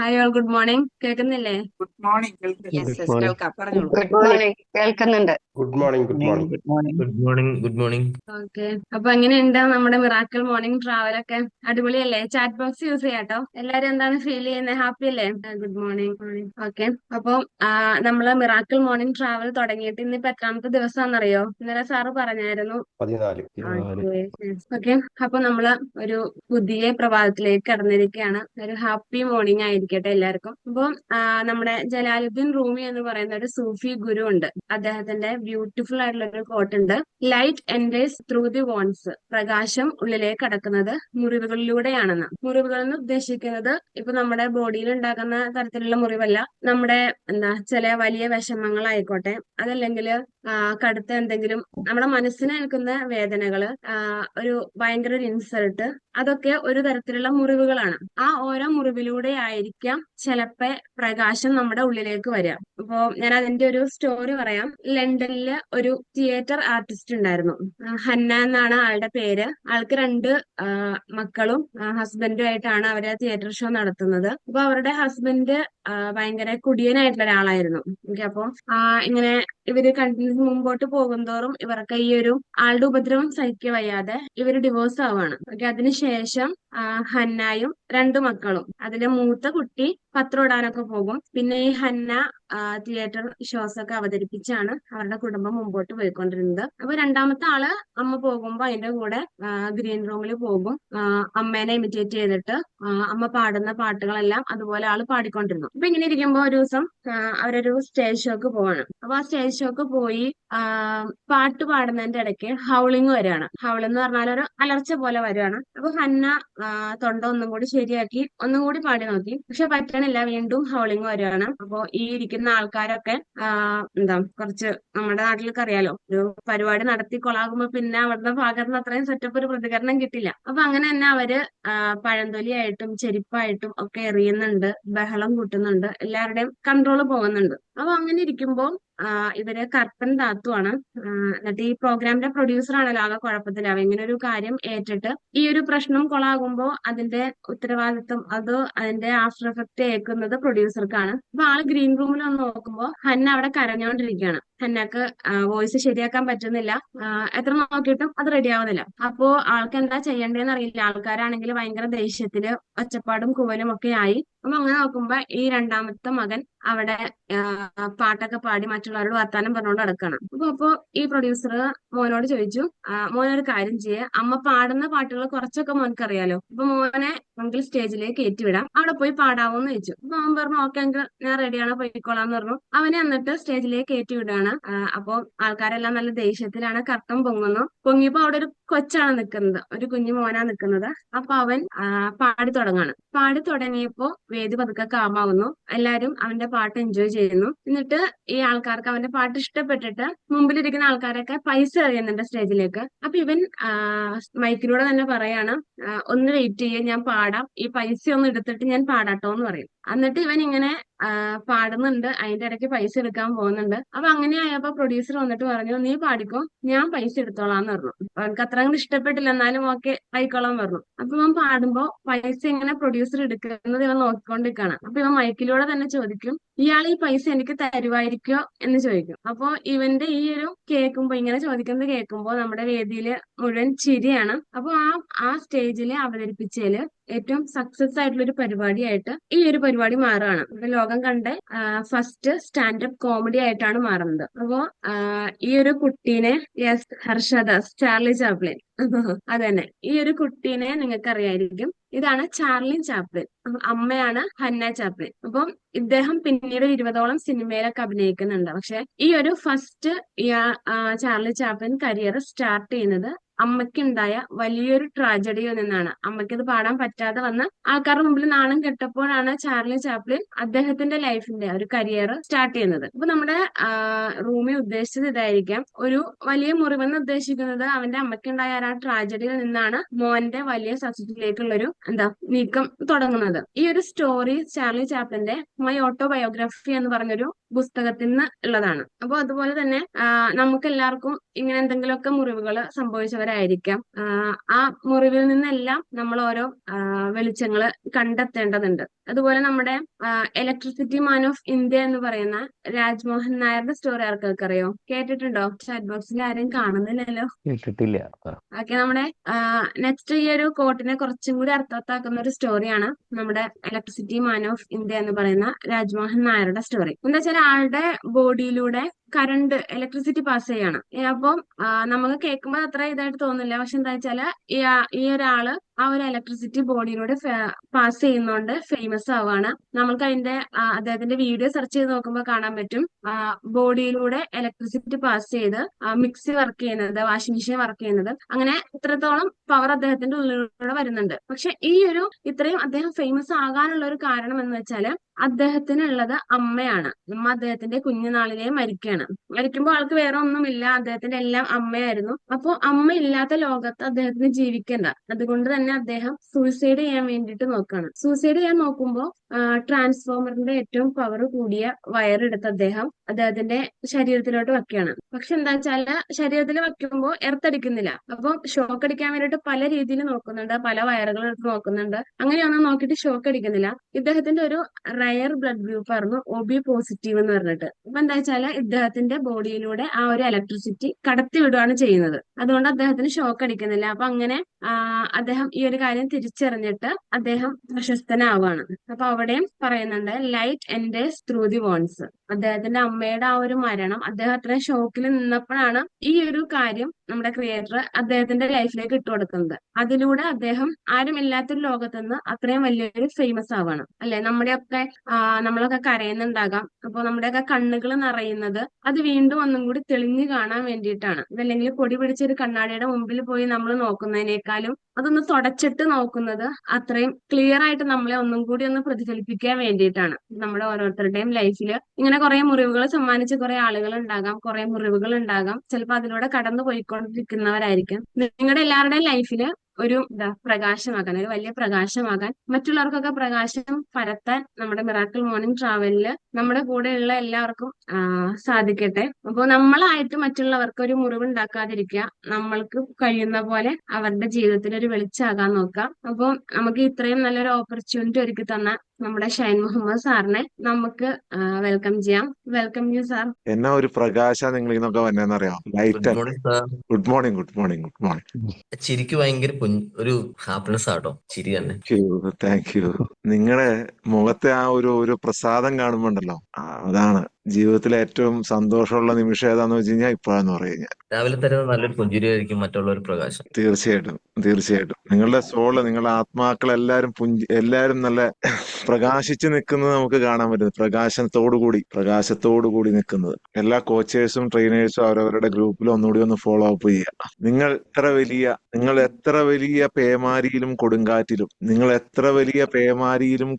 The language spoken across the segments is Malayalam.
Hi all, good morning. കേൾക്കുന്നില്ലേ? Good morning. കേൾക്കുന്നുണ്ട്. Yes good yes, morning. കേൾക്കാം, പറഞ്ഞോളൂ. Good morning. കേൾക്കുന്നുണ്ട്. Good morning. Good morning. Good morning. Good morning. Good morning. Okay, അപ്പൊ എങ്ങനെയുണ്ട് നമ്മുടെ മിറാക്കിൾ മോർണിംഗ് ട്രാവൽ ഒക്കെ? അടിപൊളിയല്ലേ? ചാറ്റ് ബോക്സ് യൂസ് ചെയ്യാട്ടോ. എല്ലാരും എന്താണ് ഫീൽ ചെയ്യുന്നത്? ഹാപ്പി അല്ലേ? Good morning. ഓക്കെ, അപ്പൊ നമ്മള് മിറാക്കിൾ മോർണിംഗ് ട്രാവൽ തുടങ്ങിയിട്ട് ഇന്നിപ്പോ എത്രാമത്തെ ദിവസമാണെന്നറിയോ? ഇന്നലെ സാറ് പറഞ്ഞായിരുന്നു. 14. ഓക്കെ, അപ്പൊ നമ്മള് ഒരു പുതിയ പ്രഭാതത്തിലേക്ക് കടന്നിരിക്കുകയാണ്. ഒരു ഹാപ്പി മോർണിംഗ് ആയിരിക്കട്ടെ എല്ലാവർക്കും. അപ്പൊ നമ്മുടെ ജലാലുദ്ദീൻ റൂമി എന്ന് പറയുന്ന ഒരു സൂഫി ഗുരു ഉണ്ട്. അദ്ദേഹത്തിന്റെ ബ്യൂട്ടിഫുൾ ആയിട്ടുള്ള ഒരു കോട്ട് ഉണ്ട്. ലൈറ്റ് എൻറേസ് ത്രൂ ദി വോൺസ്. പ്രകാശം ഉള്ളിലേക്ക് കടക്കുന്നത് മുറിവുകളിലൂടെയാണെന്ന്. മുറിവുകൾ എന്ന് ഉദ്ദേശിക്കുന്നത് ഇപ്പൊ നമ്മുടെ ബോഡിയിൽ ഉണ്ടാകുന്ന തരത്തിലുള്ള മുറിവല്ല. നമ്മുടെ ചില വലിയ വിഷമങ്ങളായിക്കോട്ടെ, അതല്ലെങ്കിൽ കടുത്ത എന്തെങ്കിലും നമ്മുടെ മനസ്സിന് ഏൽക്കുന്ന വേദനകള്, ഒരു ഭയങ്കര ഒരു ഇൻസൾട്ട്, അതൊക്കെ ഒരു തരത്തിലുള്ള മുറിവുകളാണ്. ആ ഓരോ മുറിവിലൂടെ ആയിരിക്കാം ചിലപ്പോ പ്രകാശം നമ്മുടെ ഉള്ളിലേക്ക് വരിക. അപ്പോ ഞാൻ അതിന്റെ ഒരു സ്റ്റോറി പറയാം. ലണ്ടനില് ഒരു തിയേറ്റർ ആർട്ടിസ്റ്റ് ഉണ്ടായിരുന്നു. ഹന്ന എന്നാണ് ആളുടെ പേര്. ആൾക്ക് രണ്ട് മക്കളും ഹസ്ബൻഡും ആയിട്ടാണ് അവര് തിയേറ്റർ ഷോ നടത്തുന്നത്. അപ്പൊ അവരുടെ ഹസ്ബൻഡ് ഭയങ്കര കുടിയനായിട്ടുള്ള ഒരാളായിരുന്നു. ഓക്കെ, അപ്പൊ ഇങ്ങനെ ഇവര് കണ്ടിന്യൂ മുമ്പോട്ട് പോകുന്തോറും ഇവർക്ക് ഈ ഒരു ആളുടെ ഉപദ്രവം സഹിക്കുക വയ്യാതെ ഇവര് ഡിവോഴ്സ് ആവാണ്. ഓക്കെ, അതിനുശേഷം ഹന്നായും രണ്ടു മക്കളും, അതിലെ മൂത്ത കുട്ടി പത്രം ഇടാനൊക്കെ പോകും. പിന്നെ ഈ ഹന്ന തിയേറ്റർ ഷോസ് ഒക്കെ അവതരിപ്പിച്ചാണ് അവരുടെ കുടുംബം മുമ്പോട്ട് പോയിക്കൊണ്ടിരുന്നത്. അപ്പൊ രണ്ടാമത്തെ ആള് അമ്മ പോകുമ്പോ അതിന്റെ കൂടെ ഗ്രീൻ റൂമിൽ പോകും. അമ്മേനെ ഇമിറ്റേറ്റ് ചെയ്തിട്ട് അമ്മ പാടുന്ന പാട്ടുകളെല്ലാം അതുപോലെ ആള് പാടിക്കൊണ്ടിരുന്നു. അപ്പൊ ഇങ്ങനെ ഇരിക്കുമ്പോ ഒരു ദിവസം അവരൊരു സ്റ്റേജ് ഷോക്ക് പോവാണ്. അപ്പൊ ആ സ്റ്റേജ് ഷോക്ക് പോയി പാട്ട് പാടുന്നതിന്റെ ഇടയ്ക്ക് ഹൗളിങ് വരികയാണ്. ഹൗൾ എന്ന് പറഞ്ഞാൽ ഒരു അലർച്ച പോലെ വരികയാണ്. അപ്പൊ ഹന്ന തൊണ്ട ഒന്നും കൂടി ശരിയാക്കി ഒന്നും കൂടി പാടി നോക്കി, പക്ഷെ പറ്റണില്ല. വീണ്ടും ഹൗളിങ് വരികയാണ്. അപ്പൊ ഈ ഇരിക്കുന്ന ആൾക്കാരൊക്കെ കുറച്ച് നമ്മുടെ നാട്ടിലൊക്കെ അറിയാലോ, ഒരു പരിപാടി നടത്തി കൊളാകുമ്പോ പിന്നെ അവിടുന്ന് ഭാഗത്തുനിന്ന് അത്രയും സെറ്റപ്പ് ഒരു പ്രതികരണം കിട്ടില്ല. അപ്പൊ അങ്ങനെ തന്നെ അവര് പഴന്തൊലിയായിട്ടും ചെരുപ്പായിട്ടും ഒക്കെ എറിയുന്നുണ്ട്, ബഹളം കൂട്ടുന്നുണ്ട്, എല്ലാവരുടെയും കൺട്രോള് പോകുന്നുണ്ട്. അപ്പൊ അങ്ങനെ ഇരിക്കുമ്പോ ഇവര് കർട്ടൻ താത്തുവാണ്. എന്നിട്ട് ഈ പ്രോഗ്രാമിന്റെ പ്രൊഡ്യൂസർ ആണല്ലോ ആകെ കുഴപ്പത്തിലാവും. ഇങ്ങനെ ഒരു കാര്യം ഏറ്റിട്ട് ഈ ഒരു പ്രശ്നം കൊളാകുമ്പോ അതിന്റെ ഉത്തരവാദിത്വം, അത് അതിന്റെ ആഫ്റ്റർ എഫക്ട് ഏൽക്കുന്നത് പ്രൊഡ്യൂസർക്കാണ്. അപ്പൊ ആള് ഗ്രീൻ റൂമിൽ വന്ന് നോക്കുമ്പോ ഹന്ന അവിടെ കരഞ്ഞോണ്ടിരിക്കുകയാണ്. ഹന്നക്ക് വോയിസ് ശരിയാക്കാൻ പറ്റുന്നില്ല. എത്ര നോക്കിയിട്ടും അത് റെഡി ആവുന്നില്ല. അപ്പോ ആൾക്ക് എന്താ ചെയ്യേണ്ടതെന്ന് അറിയില്ല. ആൾക്കാരാണെങ്കിൽ ഭയങ്കര ദേഷ്യത്തില് ഒച്ചപ്പാടും കൂവലും ഒക്കെ ആയി. അപ്പൊ അങ്ങനെ നോക്കുമ്പോ ഈ രണ്ടാമത്തെ മകൻ അവിടെ പാട്ടൊക്കെ പാടി മറ്റുള്ളവരോട് വർത്താനം പറഞ്ഞുകൊണ്ട് നടക്കുകയാണ്. അപ്പൊ ഈ പ്രൊഡ്യൂസർ മോനോട് ചോദിച്ചു, മോനൊരു കാര്യം ചെയ്യേ, അമ്മ പാടുന്ന പാട്ടുകൾ കുറച്ചൊക്കെ മോനക്ക് അറിയാലോ, അപ്പൊ മോനെ നമുക്ക് സ്റ്റേജിലേക്ക് കയറ്റിവിടാം, അവിടെ പോയി പാടാവോന്ന് ചോദിച്ചു. അപ്പൊ അവൻ പറഞ്ഞു ഓക്കെ എങ്കിൽ ഞാൻ റെഡിയാണ്, പോയിക്കോളാന്ന് പറഞ്ഞു. അവനെ എന്നിട്ട് സ്റ്റേജിലേക്ക് കയറ്റി വിടുകയാണ്. അപ്പൊ ആൾക്കാരെല്ലാം നല്ല ദേഷ്യത്തിലാണ്. കർട്ടൻ പൊങ്ങുന്നു. പൊങ്ങിയപ്പോ അവിടെ ഒരു കൊച്ചാണ് നിൽക്കുന്നത്, ഒരു കുഞ്ഞു മോനാ നിൽക്കുന്നത്. അപ്പൊ അവൻ പാടി തുടങ്ങാണ്. പാടി തുടങ്ങിയപ്പോ വേദി പതുക്കെ കാമാവുന്നു. എല്ലാരും അവന്റെ പാട്ട് എൻജോയ് ചെയ്യുന്നു. എന്നിട്ട് ഈ ആൾക്കാർക്ക് അവന്റെ പാട്ട് ഇഷ്ടപ്പെട്ടിട്ട് മുമ്പിലിരിക്കുന്ന ആൾക്കാരൊക്കെ പൈസ എറിയുന്നുണ്ട് സ്റ്റേജിലേക്ക്. അപ്പൊ ഇവൻ മൈക്കിലൂടെ തന്നെ പറയാണ്, ഒന്ന് വെയിറ്റ് ചെയ്യേ, ഞാൻ പാടാം, ഈ പൈസ ഒന്ന് എടുത്തിട്ട് ഞാൻ പാടാട്ടോ എന്ന് പറയും. എന്നിട്ട് ഇവൻ ഇങ്ങനെ പാടുന്നുണ്ട്, അതിന്റെ ഇടയ്ക്ക് പൈസ എടുക്കാൻ പോകുന്നുണ്ട്. അപ്പൊ അങ്ങനെ ആയപ്പോ പ്രൊഡ്യൂസർ വന്നിട്ട് പറഞ്ഞു, നീ പാടിക്കോ, ഞാൻ പൈസ എടുത്തോളാന്ന് പറഞ്ഞു. അവനക്ക് അത്ര അങ്ങോട്ട് ഇഷ്ടപ്പെട്ടില്ല, എന്നാലും ഓക്കെ ആയിക്കോളാൻ പറഞ്ഞു. അപ്പൊ ഇവൻ പാടുമ്പോ പൈസ ഇങ്ങനെ പ്രൊഡ്യൂസർ എടുക്കുന്നത് ഇവൻ നോക്കിക്കൊണ്ടിരിക്കുകയാണ്. അപ്പൊ ഇവൻ മൈക്കിലൂടെ തന്നെ ചോദിക്കും, ഇയാൾ ഈ പൈസ എനിക്ക് തരുമായിരിക്കോ എന്ന് ചോദിക്കും. അപ്പൊ ഇവന്റെ ഈ ഒരു കേൾക്കുമ്പോ, ഇങ്ങനെ ചോദിക്കുന്നത് കേൾക്കുമ്പോ നമ്മുടെ വേദിയില് മുഴുവൻ ചിരിയാണ്. അപ്പൊ ആ സ്റ്റേജിൽ അവതരിപ്പിച്ചതില് ഏറ്റവും സക്സസ് ആയിട്ടുള്ള ഒരു പരിപാടിയായിട്ട് ഈ ഒരു പരിപാടി മാറുകയാണ്. ഇപ്പൊ ലോകം കണ്ട ഫസ്റ്റ് സ്റ്റാൻഡപ്പ് കോമഡി ആയിട്ടാണ് മാറുന്നത്. അപ്പോ ഈ ഒരു കുട്ടീനെ, യെസ് ഹർഷദ, ചാർലി ചാപ്ലിൻ അതന്നെ, ഈ ഒരു കുട്ടീനെ നിങ്ങൾക്ക് അറിയായിരിക്കും. ഇതാണ് ചാർലി ചാപ്ലിൻ. അമ്മയാണ് ഹന്ന ചാപ്ലിൻ. അപ്പം ഇദ്ദേഹം പിന്നീട് 20ഓളം സിനിമയിലൊക്കെ അഭിനയിക്കുന്നുണ്ട്. പക്ഷെ ഈ ഒരു first Charlie Chaplin career start ചെയ്യുന്നത് അമ്മയ്ക്കുണ്ടായ വലിയൊരു ട്രാജഡിയിൽ നിന്നാണ്. അമ്മയ്ക്കത് പാടാൻ പറ്റാതെ വന്ന് ആൾക്കാരുടെ മുമ്പിൽ നാണം കെട്ടപ്പോഴാണ് ചാർലി ചാപ്ലിൻ അദ്ദേഹത്തിന്റെ ലൈഫിന്റെ ഒരു കരിയർ സ്റ്റാർട്ട് ചെയ്യുന്നത്. അപ്പൊ നമ്മുടെ റൂമി ഉദ്ദേശിച്ചത് ഇതായിരിക്കാം. ഒരു വലിയ മുറിവെന്ന് ഉദ്ദേശിക്കുന്നത് അവന്റെ അമ്മയ്ക്കുണ്ടായ ആ ട്രാജഡിയിൽ നിന്നാണ് മോന്റെ വലിയ സക്സസിലേക്കുള്ള ഒരു നീക്കം തുടങ്ങുന്നത്. ഈ ഒരു സ്റ്റോറി ചാർലി ചാപ്ലിന്റെ മൈ ഓട്ടോബയോഗ്രഫി എന്ന് പറഞ്ഞൊരു പുസ്തകത്തിൽ നിന്ന് ഉള്ളതാണ്. അപ്പൊ അതുപോലെ തന്നെ നമുക്ക് എല്ലാവർക്കും ഇങ്ങനെ എന്തെങ്കിലുമൊക്കെ മുറിവുകൾ സംഭവിച്ചവർ ജീവിക്കുന്നവരായിരിക്കാം. ആ മുറിവിൽ നിന്നെല്ലാം നമ്മൾ ഓരോ വെളിച്ചങ്ങള് കണ്ടെത്തേണ്ടതുണ്ട്. അതുപോലെ നമ്മുടെ ഇലക്ട്രിസിറ്റി മാൻ ഓഫ് ഇന്ത്യ എന്ന് പറയുന്ന രാജ്മോഹൻ നായരുടെ സ്റ്റോറി ആർക്കൊക്കെ കേട്ടിട്ടുണ്ടോ? ചാറ്റ് ബോക്സിൽ ആരും കാണുന്നില്ലല്ലോ. കേട്ടിട്ടില്ല. ഓക്കെ, നമ്മുടെ നെക്സ്റ്റ് ഈ ഒരു കോട്ടിനെ കുറച്ചും കൂടി അർത്ഥവത്താക്കുന്ന ഒരു സ്റ്റോറിയാണ് നമ്മുടെ ഇലക്ട്രിസിറ്റി മാൻ ഓഫ് ഇന്ത്യ എന്ന് പറയുന്ന രാജ്മോഹൻ നായരുടെ സ്റ്റോറി. എന്താ വെച്ചാൽ ആളുടെ ബോഡിയിലൂടെ കറണ്ട് ഇലക്ട്രിസിറ്റി പാസ് ചെയ്യാണ്. അപ്പം നമുക്ക് കേൾക്കുമ്പോൾ അത്ര ഇതായിട്ട് തോന്നില്ല. പക്ഷെ എന്താ വെച്ചാല് ഈ ഒരാള് ആ ഒരു ഇലക്ട്രിസിറ്റി ബോഡിയിലൂടെ പാസ് ചെയ്യുന്നോണ്ട് ഫേമസ് ആവാണ്. നമ്മൾക്ക് അതിന്റെ അദ്ദേഹത്തിന്റെ വീഡിയോ സെർച്ച് ചെയ്ത് നോക്കുമ്പോൾ കാണാൻ പറ്റും. ബോഡിയിലൂടെ ഇലക്ട്രിസിറ്റി പാസ് ചെയ്ത് മിക്സി വർക്ക് ചെയ്യുന്നത്, വാഷിംഗ് മെഷീൻ വർക്ക് ചെയ്യുന്നത്, അങ്ങനെ ഇത്രത്തോളം പവർ അദ്ദേഹത്തിന്റെ ഉള്ളിലൂടെ വരുന്നുണ്ട്. പക്ഷെ ഈ ഒരു ഇത്രയും അദ്ദേഹം ഫേമസ് ആകാനുള്ള ഒരു കാരണം എന്ന് വെച്ചാല് അദ്ദേഹത്തിനുള്ളത് അമ്മയാണ്. അമ്മ അദ്ദേഹത്തിന്റെ കുഞ്ഞുനാളിലെ മരിക്കുകയാണ്. മരിക്കുമ്പോൾ ആൾക്ക് വേറെ ഒന്നുമില്ല, അദ്ദേഹത്തിന്റെ എല്ലാം അമ്മയായിരുന്നു. അപ്പൊ അമ്മ ഇല്ലാത്ത ലോകത്ത് അദ്ദേഹത്തിന് ജീവിക്കണ്ട. അതുകൊണ്ട് തന്നെ അദ്ദേഹം സൂയിസൈഡ് ചെയ്യാൻ വേണ്ടിയിട്ട് നോക്കുകയാണ്. സൂയിസൈഡ് ചെയ്യാൻ നോക്കുമ്പോൾ ട്രാൻസ്ഫോമറിന്റെ ഏറ്റവും പവർ കൂടിയ വയറെടുത്ത് അദ്ദേഹത്തിന്റെ ശരീരത്തിലോട്ട് വെക്കുകയാണ്. പക്ഷെ എന്താ വെച്ചാല് ശരീരത്തിൽ വെക്കുമ്പോൾ എർത്തടിക്കുന്നില്ല. അപ്പം ഷോക്ക് അടിക്കാൻ വേണ്ടിയിട്ട് പല രീതിയിൽ നോക്കുന്നുണ്ട്, പല വയറുകൾ എടുത്ത് നോക്കുന്നുണ്ട്. അങ്ങനെയൊന്നും നോക്കിയിട്ട് ഷോക്ക് അടിക്കുന്നില്ല. ഇദ്ദേഹത്തിന്റെ ഒരു റയർ ബ്ലഡ് ഗ്രൂപ്പ് ആയിരുന്നു OB പോസിറ്റീവ് എന്ന് പറഞ്ഞിട്ട്. അപ്പൊ എന്താ വെച്ചാല് ഇദ്ദേഹത്തിന്റെ ബോഡിയിലൂടെ ആ ഒരു ഇലക്ട്രിസിറ്റി കടത്തി വിടുകയാണ് ചെയ്യുന്നത്. അതുകൊണ്ട് അദ്ദേഹത്തിന് ഷോക്ക് അടിക്കുന്നില്ല. അപ്പൊ അങ്ങനെ അദ്ദേഹം ഈ ഒരു കാര്യം തിരിച്ചറിഞ്ഞിട്ട് അദ്ദേഹം പ്രശസ്തനാവുകയാണ്. അപ്പൊ അവിടെയും പറയുന്നുണ്ട് ലൈറ്റ് എൻഡേഴ്സ് ത്രൂ ദി വോൺസ്. അദ്ദേഹത്തിന്റെ അമ്മയുടെ ആ ഒരു മരണം അദ്ദേഹം അത്രയും ഷോക്കിൽ നിന്നപ്പോഴാണ് ഈ ഒരു കാര്യം നമ്മുടെ ക്രിയേറ്റർ അദ്ദേഹത്തിന്റെ ലൈഫിലേക്ക് ഇട്ടുകൊടുക്കുന്നത്. അതിലൂടെ അദ്ദേഹം ആരുമില്ലാത്തൊരു ലോകത്തുനിന്ന് അത്രയും വലിയൊരു ഫേമസ് ആവാണ്. അല്ലെ, നമ്മളൊക്കെ കരയുന്നുണ്ടാകാം. അപ്പൊ നമ്മുടെയൊക്കെ കണ്ണുകൾ നിറയുന്നത് അത് വീണ്ടും ഒന്നും കൂടി തെളിഞ്ഞു കാണാൻ വേണ്ടിയിട്ടാണ്. ഇതല്ലെങ്കിൽ പൊടി പിടിച്ചൊരു കണ്ണാടിയുടെ മുമ്പിൽ പോയി നമ്മൾ നോക്കുന്നതിനേക്കാളും അതൊന്ന് തുടച്ചിട്ട് നോക്കുന്നത് അത്രയും ക്ലിയർ ആയിട്ട് നമ്മളെ ഒന്നും കൂടി ഒന്ന് പ്രതിഫലിപ്പിക്കാൻ വേണ്ടിയിട്ടാണ്. നമ്മുടെ ഓരോരുത്തരുടെയും ലൈഫിൽ ഇങ്ങനെ കുറെ മുറിവുകൾ സമ്മാനിച്ച കുറെ ആളുകൾ ഉണ്ടാകാം, കുറെ മുറിവുകൾ ഉണ്ടാകാം. ചിലപ്പോൾ അതിലൂടെ കടന്നു പോയിക്കൊണ്ടിരിക്കുന്നവരായിരിക്കും. നിങ്ങളുടെ എല്ലാവരുടെയും ലൈഫില് ഒരു പ്രകാശമാകാൻ, ഒരു വലിയ പ്രകാശമാകാൻ, മറ്റുള്ളവർക്കൊക്കെ പ്രകാശം പരത്താൻ നമ്മുടെ മിറാക്കിൾ മോർണിംഗ് ട്രാവലില് നമ്മുടെ കൂടെയുള്ള എല്ലാവർക്കും സാധിക്കട്ടെ. അപ്പോൾ നമ്മളായിട്ട് മറ്റുള്ളവർക്ക് ഒരു മുറിവുണ്ടാക്കാതിരിക്കുക, നമ്മൾക്ക് കഴിയുന്ന പോലെ അവരുടെ ജീവിതത്തിൽ ഒരു വെളിച്ചാകാൻ നോക്കാം. അപ്പോൾ നമുക്ക് ഇത്രയും നല്ലൊരു ഓപ്പർച്യൂണിറ്റി ഒരുക്കി തന്ന നമ്മുടെ ഷൈൻ മുഹമ്മദ് സാറിനെ നമുക്ക് വെൽക്കം ചെയ്യാം. Welcome you sir. എന്നാ ഒരു പ്രകാശ നിങ്ങൾ ഇന്നൊക്കെ വന്നേന്നറിയാം. Light. Good morning sir. Good morning, good morning, good morning. ചിരിക്ക് ഭയങ്കര ഒരു ഹാപ്പിനെസ് ആട്ടോ ചിരി തന്നെ. Thank you. നിങ്ങളുടെ മുഖത്തെ ആ ഒരു പ്രസാദം കാണുമ്പോണ്ടല്ലോ, അതാണ് ജീവിതത്തിലെ ഏറ്റവും സന്തോഷമുള്ള നിമിഷം ഏതാന്ന് വെച്ച് കഴിഞ്ഞാൽ ഇപ്പോഴാന്ന് പറയുക. രാവിലെ തരുന്ന നല്ലൊരു പുഞ്ചിരിയായിരിക്കും മറ്റുള്ള ഒരു പ്രകാശം. തീർച്ചയായിട്ടും, തീർച്ചയായിട്ടും. നിങ്ങളുടെ സോള്, നിങ്ങളുടെ ആത്മാക്കൾ എല്ലാരും നല്ല പ്രകാശിച്ച് നിൽക്കുന്നത് നമുക്ക് കാണാൻ പറ്റുന്നത്. പ്രകാശത്തോടുകൂടി നിൽക്കുന്നത്. എല്ലാ കോച്ചേഴ്സും ട്രെയിനേഴ്സും അവരവരുടെ ഗ്രൂപ്പിൽ ഒന്നുകൂടി ഒന്ന് ഫോളോ അപ്പ് ചെയ്യുക. നിങ്ങൾ എത്ര വലിയ പേമാരിയിലും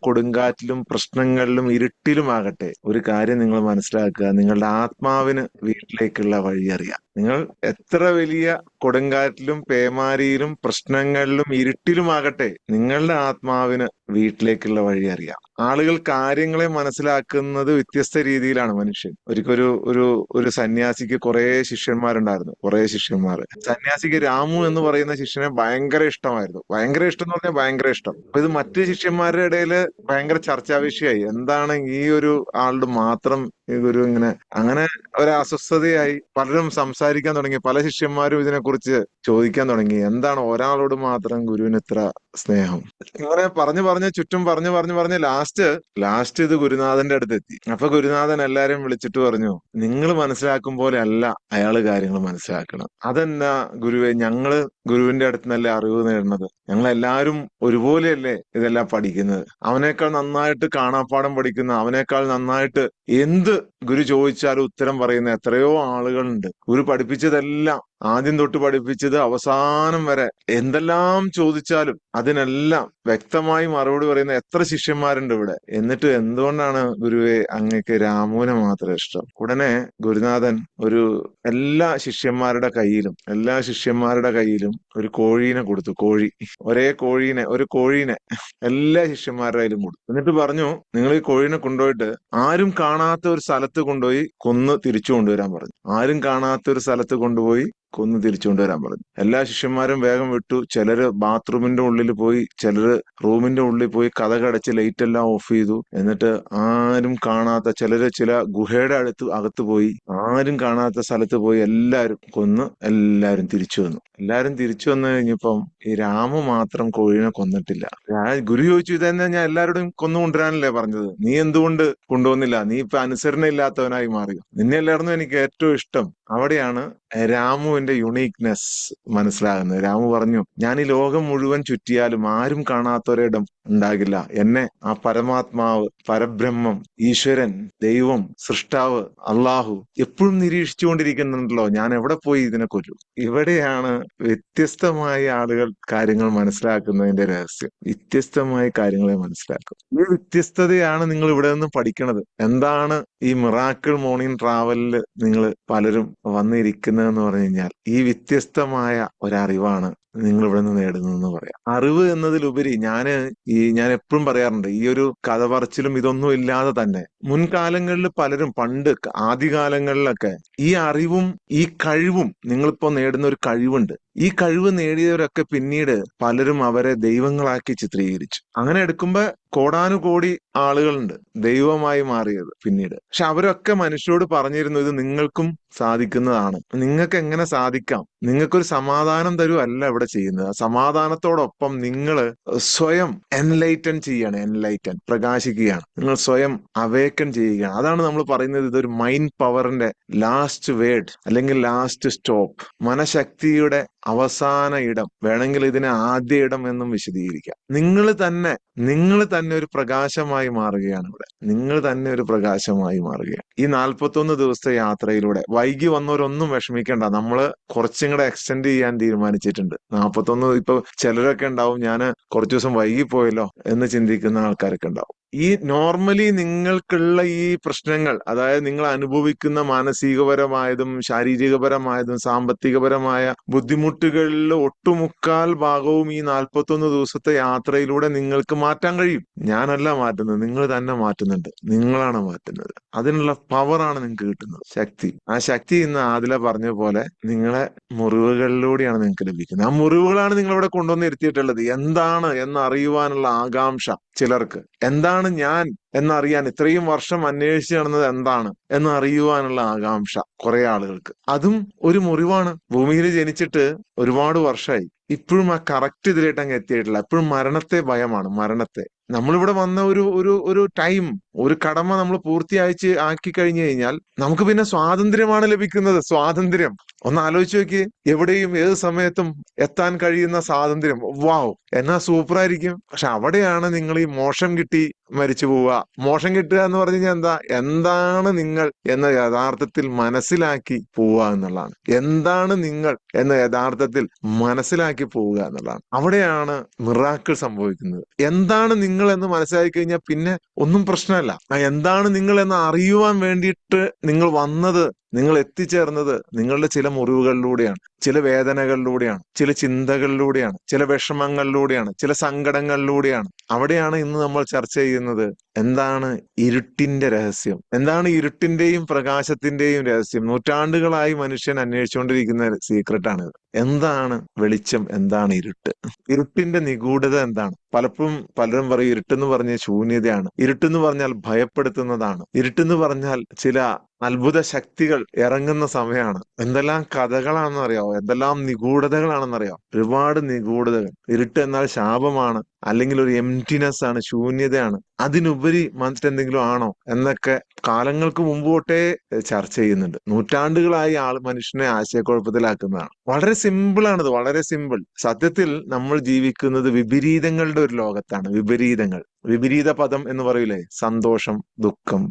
കൊടുങ്കാറ്റിലും പ്രശ്നങ്ങളിലും ഇരുട്ടിലുമാകട്ടെ, ഒരു കാര്യം നിങ്ങൾ മനസ്സിലാക്കുക, നിങ്ങളുടെ ആത്മാവിന് വീട്ടിലേക്കുള്ള വഴി അറിയാം. നിങ്ങൾ എത്ര വലിയ കൊടുങ്കാറ്റിലും പേമാരിയിലും പ്രശ്നങ്ങളിലും ഇരുട്ടിലുമാകട്ടെ, നിങ്ങളുടെ ആത്മാവിന് വീട്ടിലേക്കുള്ള വഴി അറിയാം. ആളുകൾ കാര്യങ്ങളെ മനസ്സിലാക്കുന്നത് വ്യത്യസ്ത രീതിയിലാണ്. മനുഷ്യൻ ഒരു സന്യാസിക്ക് കുറെ ശിഷ്യന്മാരുണ്ടായിരുന്നു. സന്യാസിക്ക് രാമു എന്ന് പറയുന്ന ശിഷ്യനെ ഭയങ്കര ഇഷ്ടമായിരുന്നു. ഭയങ്കര ഇഷ്ടം എന്ന് പറഞ്ഞാൽ ഭയങ്കര ഇഷ്ടം. അപ്പൊ ഇത് മറ്റ് ശിഷ്യന്മാരുടെ ഇടയിൽ ഭയങ്കര ചർച്ചാ വിഷയമായി. എന്താണ് ഈ ഒരു ആളുടെ മാത്രം ഈ ഗുരു ഇങ്ങനെ, അങ്ങനെ ഒരു അസ്വസ്ഥതയായി. പലരും സംസാരിക്കാൻ തുടങ്ങി. പല ശിഷ്യന്മാരും ഇതിനെക്കുറിച്ച് ചോദിക്കാൻ തുടങ്ങി, എന്താണ് ഒരാളോട് മാത്രം ഗുരുവിന് ഇത്ര സ്നേഹം? ഇങ്ങനെ പറഞ്ഞ് ചുറ്റും പറഞ്ഞ് ലാസ്റ്റ് ഇത് ഗുരുനാഥന്റെ അടുത്ത് എത്തി. അപ്പൊ ഗുരുനാഥൻ എല്ലാരെയും വിളിച്ചിട്ട് പറഞ്ഞു, നിങ്ങൾ മനസ്സിലാക്കും പോലെ അല്ല അയാള് കാര്യങ്ങൾ മനസ്സിലാക്കണം. അതെന്നാ ഗുരുവെ, ഞങ്ങള് ഗുരുവിന്റെ അടുത്ത് നല്ല അറിവ് നേടുന്നത്, ഞങ്ങളെല്ലാരും ഒരുപോലെയല്ലേ ഇതെല്ലാം പഠിക്കുന്നത്? അവനേക്കാൾ നന്നായിട്ട് കാണാപ്പാഠം പഠിക്കുന്ന, അവനേക്കാൾ നന്നായിട്ട് എന്ത് ഗുരു ചോദിച്ചാലും ഉത്തരം പറയുന്ന എത്രയോ ആളുകളുണ്ട്. ഗുരു പഠിപ്പിച്ചതെല്ലാം, ആദ്യം തൊട്ട് പഠിപ്പിച്ചത് അവസാനം വരെ എന്തെല്ലാം ചോദിച്ചാലും അതിനെല്ലാം വ്യക്തമായി മറുപടി പറയുന്ന എത്ര ശിഷ്യന്മാരുണ്ട് ഇവിടെ. എന്നിട്ട് എന്തുകൊണ്ടാണ് ഗുരുവെ അങ്ങക്ക് രാമുവിനെ മാത്രം ഇഷ്ടം? ഉടനെ ഗുരുനാഥൻ എല്ലാ ശിഷ്യന്മാരുടെ കയ്യിലും ഒരു കോഴീനെ കൊടുത്തു. ഒരു കോഴീനെ എല്ലാ ശിഷ്യന്മാരുടെ കയ്യിലും കൊടുത്തു. എന്നിട്ട് പറഞ്ഞു, നിങ്ങൾ ഈ കോഴീനെ കൊണ്ടുപോയിട്ട് ആരും കാണാത്ത ഒരു സ്ഥലത്ത് കൊണ്ടുപോയി കൊന്ന് തിരിച്ചു കൊണ്ടുവരാൻ പറഞ്ഞു. ആരും കാണാത്ത ഒരു സ്ഥലത്ത് കൊണ്ടുപോയി കൊന്ന് തിരിച്ചുകൊണ്ട് വരാൻ പറഞ്ഞു. എല്ലാ ശിഷ്യന്മാരും വേഗം വിട്ടു. ചിലര് ബാത്റൂമിന്റെ ഉള്ളിൽ പോയി, ചിലര് റൂമിന്റെ ഉള്ളിൽ പോയി കതകടച്ച് ലൈറ്റ് എല്ലാം ഓഫ് ചെയ്തു. എന്നിട്ട് ആരും കാണാത്ത ചിലര് ചില ഗുഹയുടെ അകത്ത് പോയി, ആരും കാണാത്ത സ്ഥലത്ത് പോയി എല്ലാരും കൊന്ന് എല്ലാരും തിരിച്ചു വന്നു. എല്ലാരും തിരിച്ചു വന്നു കഴിഞ്ഞപ്പം ഈ രാമു മാത്രം കോഴിനെ കൊന്നിട്ടില്ല. ഗുരു ചോദിച്ചു, ഇതന്നെ ഞാൻ എല്ലാവരോടും കൊന്നുകൊണ്ടുവരാനല്ലേ പറഞ്ഞത്, നീ എന്തുകൊണ്ട് കൊണ്ടുവന്നില്ല? നീ ഇപ്പൊ അനുസരണ ഇല്ലാത്തവനായി മാറിയോ? നിന്നെ അല്ലായിരുന്നു എനിക്ക് ഏറ്റവും ഇഷ്ടം. അവിടെയാണ് രാമുവിന്റെ യുണീക്നെസ് മനസ്സിലാകുന്നത്. രാമു പറഞ്ഞു, ഞാൻ ഈ ലോകം മുഴുവൻ ചുറ്റിയാലും ആരും കാണാത്തൊരിടം ഉണ്ടാകില്ല. എന്നെ ആ പരമാത്മാവ്, പരബ്രഹ്മം, ഈശ്വരൻ, ദൈവം, സൃഷ്ടാവ്, അള്ളാഹു എപ്പോഴും നിരീക്ഷിച്ചുകൊണ്ടിരിക്കുന്നുണ്ടല്ലോ, ഞാൻ എവിടെ പോയി ഇതിനെ കൊല്ലും? ഇവിടെയാണ് വ്യത്യസ്തമായ ആളുകൾ കാര്യങ്ങൾ മനസ്സിലാക്കുന്നതിന്റെ രഹസ്യം. വ്യത്യസ്തമായ കാര്യങ്ങളെ മനസ്സിലാക്കും. ഈ വ്യത്യസ്തതയാണ് നിങ്ങൾ ഇവിടെ നിന്ന് പഠിക്കണത്. എന്താണ് ഈ മിറാക്കിൾ മോർണിംഗ് ട്രാവലിൽ നിങ്ങൾ പലരും വന്നിരിക്കുന്നതെന്ന് പറഞ്ഞു കഴിഞ്ഞാൽ ഈ വ്യത്യസ്തമായ ഒരറിവാണ് നിങ്ങൾ ഇവിടെ നിന്ന് നേടുന്നതെന്ന് പറയാം. അറിവ് എന്നതിലുപരി ഞാൻ എപ്പോഴും പറയാറുണ്ട്, ഈ ഒരു കഥ പറച്ചിലും ഇതൊന്നും ഇല്ലാതെ തന്നെ മുൻകാലങ്ങളിൽ പലരും പണ്ട് ആദ്യകാലങ്ങളിലൊക്കെ ഈ അറിവും ഈ കഴിവും, നിങ്ങളിപ്പോ നേടുന്ന ഒരു കഴിവുണ്ട്, ഈ കഴിവ് നേടിയവരൊക്കെ പിന്നീട് പലരും അവരെ ദൈവങ്ങളാക്കി ചിത്രീകരിച്ചു. അങ്ങനെ എടുക്കുമ്പോ കോടാനുകോടി ആളുകളുണ്ട് ദൈവമായി മാറിയത് പിന്നീട്. പക്ഷെ അവരൊക്കെ മനുഷ്യരോട് പറഞ്ഞിരുന്നു, ഇത് നിങ്ങൾക്കും സാധിക്കുന്നതാണ്, നിങ്ങൾക്ക് എങ്ങനെ സാധിക്കാം, നിങ്ങൾക്കൊരു സമാധാനം തരുവല്ല ഇവിടെ ചെയ്യുന്നത്. ആ സമാധാനത്തോടൊപ്പം നിങ്ങൾ സ്വയം പ്രകാശിക്കുകയാണ്, നിങ്ങൾ സ്വയം അവേക്കൻ ചെയ്യുകയാണ്. അതാണ് നമ്മൾ പറയുന്നത്, ഇതൊരു മൈൻഡ് പവറിന്റെ ലാസ്റ്റ് വേർഡ് അല്ലെങ്കിൽ ലാസ്റ്റ് സ്റ്റോപ്പ്, മനഃശക്തിയുടെ അവസാന ഇടം, വേണമെങ്കിൽ ഇതിനെ ആദ്യ ഇടം എന്നും വിശദീകരിക്കാം. നിങ്ങൾ തന്നെ ഒരു പ്രകാശമായി മാറുകയാണ് ഇവിടെ. നിങ്ങൾ തന്നെ ഒരു പ്രകാശമായി മാറുകയാണ് ഈ 41 ദിവസത്തെ യാത്രയിലൂടെ. വൈകി വന്നവരൊന്നും വിഷമിക്കേണ്ട, നമ്മള് കുറച്ചും കൂടെ എക്സ്റ്റെൻഡ് ചെയ്യാൻ തീരുമാനിച്ചിട്ടുണ്ട്. 41 ഇപ്പൊ ചിലരൊക്കെ ഉണ്ടാവും, ഞാൻ കുറച്ചു ദിവസം വൈകിപ്പോയല്ലോ എന്ന് ചിന്തിക്കുന്ന ആൾക്കാരൊക്കെ ഉണ്ടാവും. ഈ നോർമലി നിങ്ങൾക്കുള്ള ഈ പ്രശ്നങ്ങൾ, അതായത് നിങ്ങൾ അനുഭവിക്കുന്ന മാനസികപരമായതും ശാരീരികപരമായതും സാമ്പത്തികപരമായ ബുദ്ധിമുട്ടുകളിൽ ഒട്ടുമുക്കാൽ ഭാഗവും ഈ 41 ദിവസത്തെ യാത്രയിലൂടെ നിങ്ങൾക്ക് മാറ്റാൻ കഴിയും. ഞാനല്ല മാറ്റുന്നത്, നിങ്ങൾ തന്നെ മാറ്റുന്നുണ്ട്. നിങ്ങളാണ് മാറ്റുന്നത്. അതിനുള്ള പവറാണ് നിങ്ങൾക്ക് കിട്ടുന്നത്, ശക്തി. ആ ശക്തി ഇന്ന് ആദില പറഞ്ഞ പോലെ നിങ്ങളെ മുറിവുകളിലൂടെയാണ് നിങ്ങൾക്ക് ലഭിക്കുന്നത്. ആ മുറിവുകളാണ് നിങ്ങളിവിടെ കൊണ്ടുവന്ന് ഇരുത്തിയിട്ടുള്ളത്. എന്താണ് എന്നറിയുവാനുള്ള ആകാംക്ഷ ചിലർക്ക്, എന്താണ് ഞാൻ എന്നറിയാൻ ഇത്രയും വർഷം അന്വേഷിച്ച് നടന്നത് എന്താണ് എന്ന് അറിയുവാനുള്ള ആകാംക്ഷ കുറെ ആളുകൾക്ക്. അതും ഒരു മുറിവാണ്. ഭൂമിയിൽ ജനിച്ചിട്ട് ഒരുപാട് വർഷമായി, ഇപ്പോഴും ആ കറക്റ്റ് ഇതിലേട്ട് അങ്ങ് എത്തിയിട്ടില്ല. എപ്പോഴും മരണത്തെ ഭയമാണ്, മരണത്തെ. നമ്മളിവിടെ വന്ന ഒരു ടൈം, ഒരു കടമ നമ്മൾ ആക്കി കഴിഞ്ഞു കഴിഞ്ഞാൽ നമുക്ക് പിന്നെ സ്വാതന്ത്ര്യമാണ് ലഭിക്കുന്നത്. സ്വാതന്ത്ര്യം ഒന്ന് ആലോചിച്ച് നോക്കി, എവിടെയും ഏത് സമയത്തും എത്താൻ കഴിയുന്ന സ്വാതന്ത്ര്യം. വാവ്, എന്നാ സൂപ്പറായിരിക്കും. പക്ഷെ അവിടെയാണ് നിങ്ങൾ ഈ മോഷം കിട്ടി മരിച്ചു പോവുക. മോഷം കിട്ടുക എന്ന് പറഞ്ഞു കഴിഞ്ഞാൽ എന്താണ് നിങ്ങൾ എന്ന് യഥാർത്ഥത്തിൽ മനസ്സിലാക്കി പോവുക എന്നുള്ളതാണ്. എന്താണ് നിങ്ങൾ എന്ന് യഥാർത്ഥത്തിൽ മനസ്സിലാക്കി പോവുക എന്നുള്ളതാണ്. അവിടെയാണ് മിറാക്കിൾ സംഭവിക്കുന്നത്. എന്താണ് നിങ്ങൾ എന്ന് മനസ്സിലാക്കി കഴിഞ്ഞാൽ പിന്നെ ഒന്നും പ്രശ്നമല്ല. എന്താണ് നിങ്ങൾ എന്ന് അറിയുവാൻ വേണ്ടിയിട്ട് നിങ്ങൾ വന്നത്, നിങ്ങൾ എത്തിച്ചേർന്നത് നിങ്ങളുടെ ചില മുറിവുകളിലൂടെയാണ്, ചില വേദനകളിലൂടെയാണ്, ചില ചിന്തകളിലൂടെയാണ്, ചില വിഷമങ്ങളിലൂടെയാണ്, ചില സങ്കടങ്ങളിലൂടെയാണ്. അവിടെയാണ് ഇന്ന് നമ്മൾ ചർച്ച ചെയ്യുന്നത്, എന്താണ് ഇരുട്ടിന്റെ രഹസ്യം, എന്താണ് ഇരുട്ടിന്റെയും പ്രകാശത്തിന്റെയും രഹസ്യം. നൂറ്റാണ്ടുകളായി മനുഷ്യൻ അന്വേഷിച്ചുകൊണ്ടിരിക്കുന്ന സീക്രട്ടാണിത്. എന്താണ് വെളിച്ചം, എന്താണ് ഇരുട്ട്, ഇരുട്ടിന്റെ നിഗൂഢത എന്താണ്? പലപ്പോഴും പലരും പറയും ഇരുട്ടെന്ന് പറഞ്ഞ ശൂന്യതയാണ്, ഇരുട്ടെന്ന് പറഞ്ഞാൽ ഭയപ്പെടുത്തുന്നതാണ്, ഇരുട്ടെന്ന് പറഞ്ഞാൽ ചില അത്ഭുത ശക്തികൾ ഇറങ്ങുന്ന സമയമാണ്. എന്തെല്ലാം കഥകളാണെന്നറിയാവോ, എന്തെല്ലാം നിഗൂഢതകളാണെന്നറിയാവോ, ഒരുപാട് നിഗൂഢതകൾ. ഇരുട്ട് എന്നാൽ ശാപമാണ്, അല്ലെങ്കിൽ ഒരു എംപ്റ്റിനെസ് ആണ്, ശൂന്യതയാണ്. അതിനുപരി മറ്റെന്തെങ്കിലും ആണോ എന്നൊക്കെ കാലങ്ങൾക്ക് മുമ്പ് തൊട്ടേ ചർച്ച ചെയ്യുന്നുണ്ട്. നൂറ്റാണ്ടുകളായി മനുഷ്യനെ ആശയക്കുഴപ്പത്തിലാക്കുന്നതാണ്. വളരെ സിമ്പിൾ ആണിത്, വളരെ സിമ്പിൾ. സത്യത്തിൽ നമ്മൾ ജീവിക്കുന്നത് വിപരീതങ്ങളുടെ ഒരു ലോകത്താണ്. വിപരീത പദം എന്ന് പറയൂലേ, സന്തോഷം, ദുഃഖം,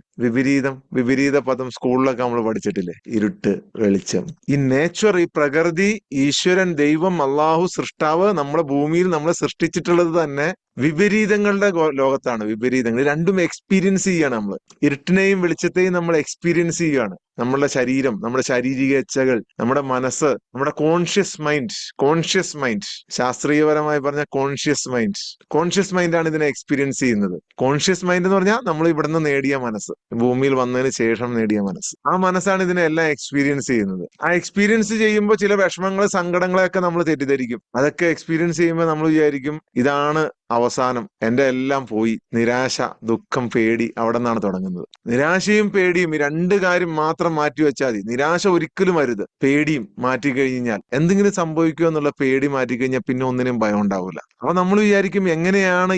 വിപരീത പദം സ്കൂളിലൊക്കെ നമ്മൾ പഠിച്ചിട്ടില്ലേ, ഇരുട്ട്, വെളിച്ചം. ഈ നേച്ചർ, ഈ പ്രകൃതി, ഈശ്വരൻ, ദൈവം, അള്ളാഹു, സൃഷ്ടാവ് നമ്മുടെ ഭൂമിയിൽ നമ്മളെ സൃഷ്ടിച്ചിട്ടുള്ളത് തന്നെ വിപരീതങ്ങളുടെ ലോകത്താണ്. വിപരീതങ്ങൾ രണ്ടും എക്സ്പീരിയൻസ് ചെയ്യാണ് നമ്മൾ. ഇരുട്ടിനെയും വെളിച്ചത്തെയും നമ്മൾ എക്സ്പീരിയൻസ് ചെയ്യുകയാണ്. നമ്മളുടെ ശരീരം, നമ്മുടെ ശാരീരിക ഇച്ഛകൾ, നമ്മുടെ മനസ്സ്, നമ്മുടെ കോൺഷ്യസ് മൈൻഡ്, ശാസ്ത്രീയപരമായി പറഞ്ഞ കോൺഷ്യസ് മൈൻഡ് ആണ് ഇതിനെ എക്സ്പീരിയൻസ് ചെയ്യുന്നത്. കോൺഷ്യസ് മൈൻഡ് എന്ന് പറഞ്ഞാൽ നമ്മൾ ഇവിടുന്ന് നേടിയ മനസ്സ്, ഭൂമിയിൽ വന്നതിന് ശേഷം നേടിയ മനസ്സ്, ആ മനസ്സാണ് ഇതിനെ എല്ലാം എക്സ്പീരിയൻസ് ചെയ്യുന്നത്. ആ എക്സ്പീരിയൻസ് ചെയ്യുമ്പോൾ ചില വിഷമങ്ങൾ, സങ്കടങ്ങളെയൊക്കെ നമ്മൾ തെറ്റിദ്ധരിക്കും. അതൊക്കെ എക്സ്പീരിയൻസ് ചെയ്യുമ്പോൾ നമ്മൾ വിചാരിക്കും ഇതാണ് അവസാനം, എന്റെ എല്ലാം പോയി. നിരാശ, ദുഃഖം, പേടി അവിടെ നിന്നാണ് തുടങ്ങുന്നത്. നിരാശയും പേടിയും ഈ രണ്ട് കാര്യം മാത്രം മാറ്റി വെച്ചാൽ മതി. നിരാശ ഒരിക്കലും അരുത്. പേടിയും മാറ്റിക്കഴിഞ്ഞാൽ, എന്തെങ്കിലും സംഭവിക്കുമോ എന്നുള്ള പേടി മാറ്റിക്കഴിഞ്ഞാൽ പിന്നെ ഒന്നിനും ഭയം ഉണ്ടാവില്ല. അപ്പൊ നമ്മൾ വിചാരിക്കും എങ്ങനെയാണ്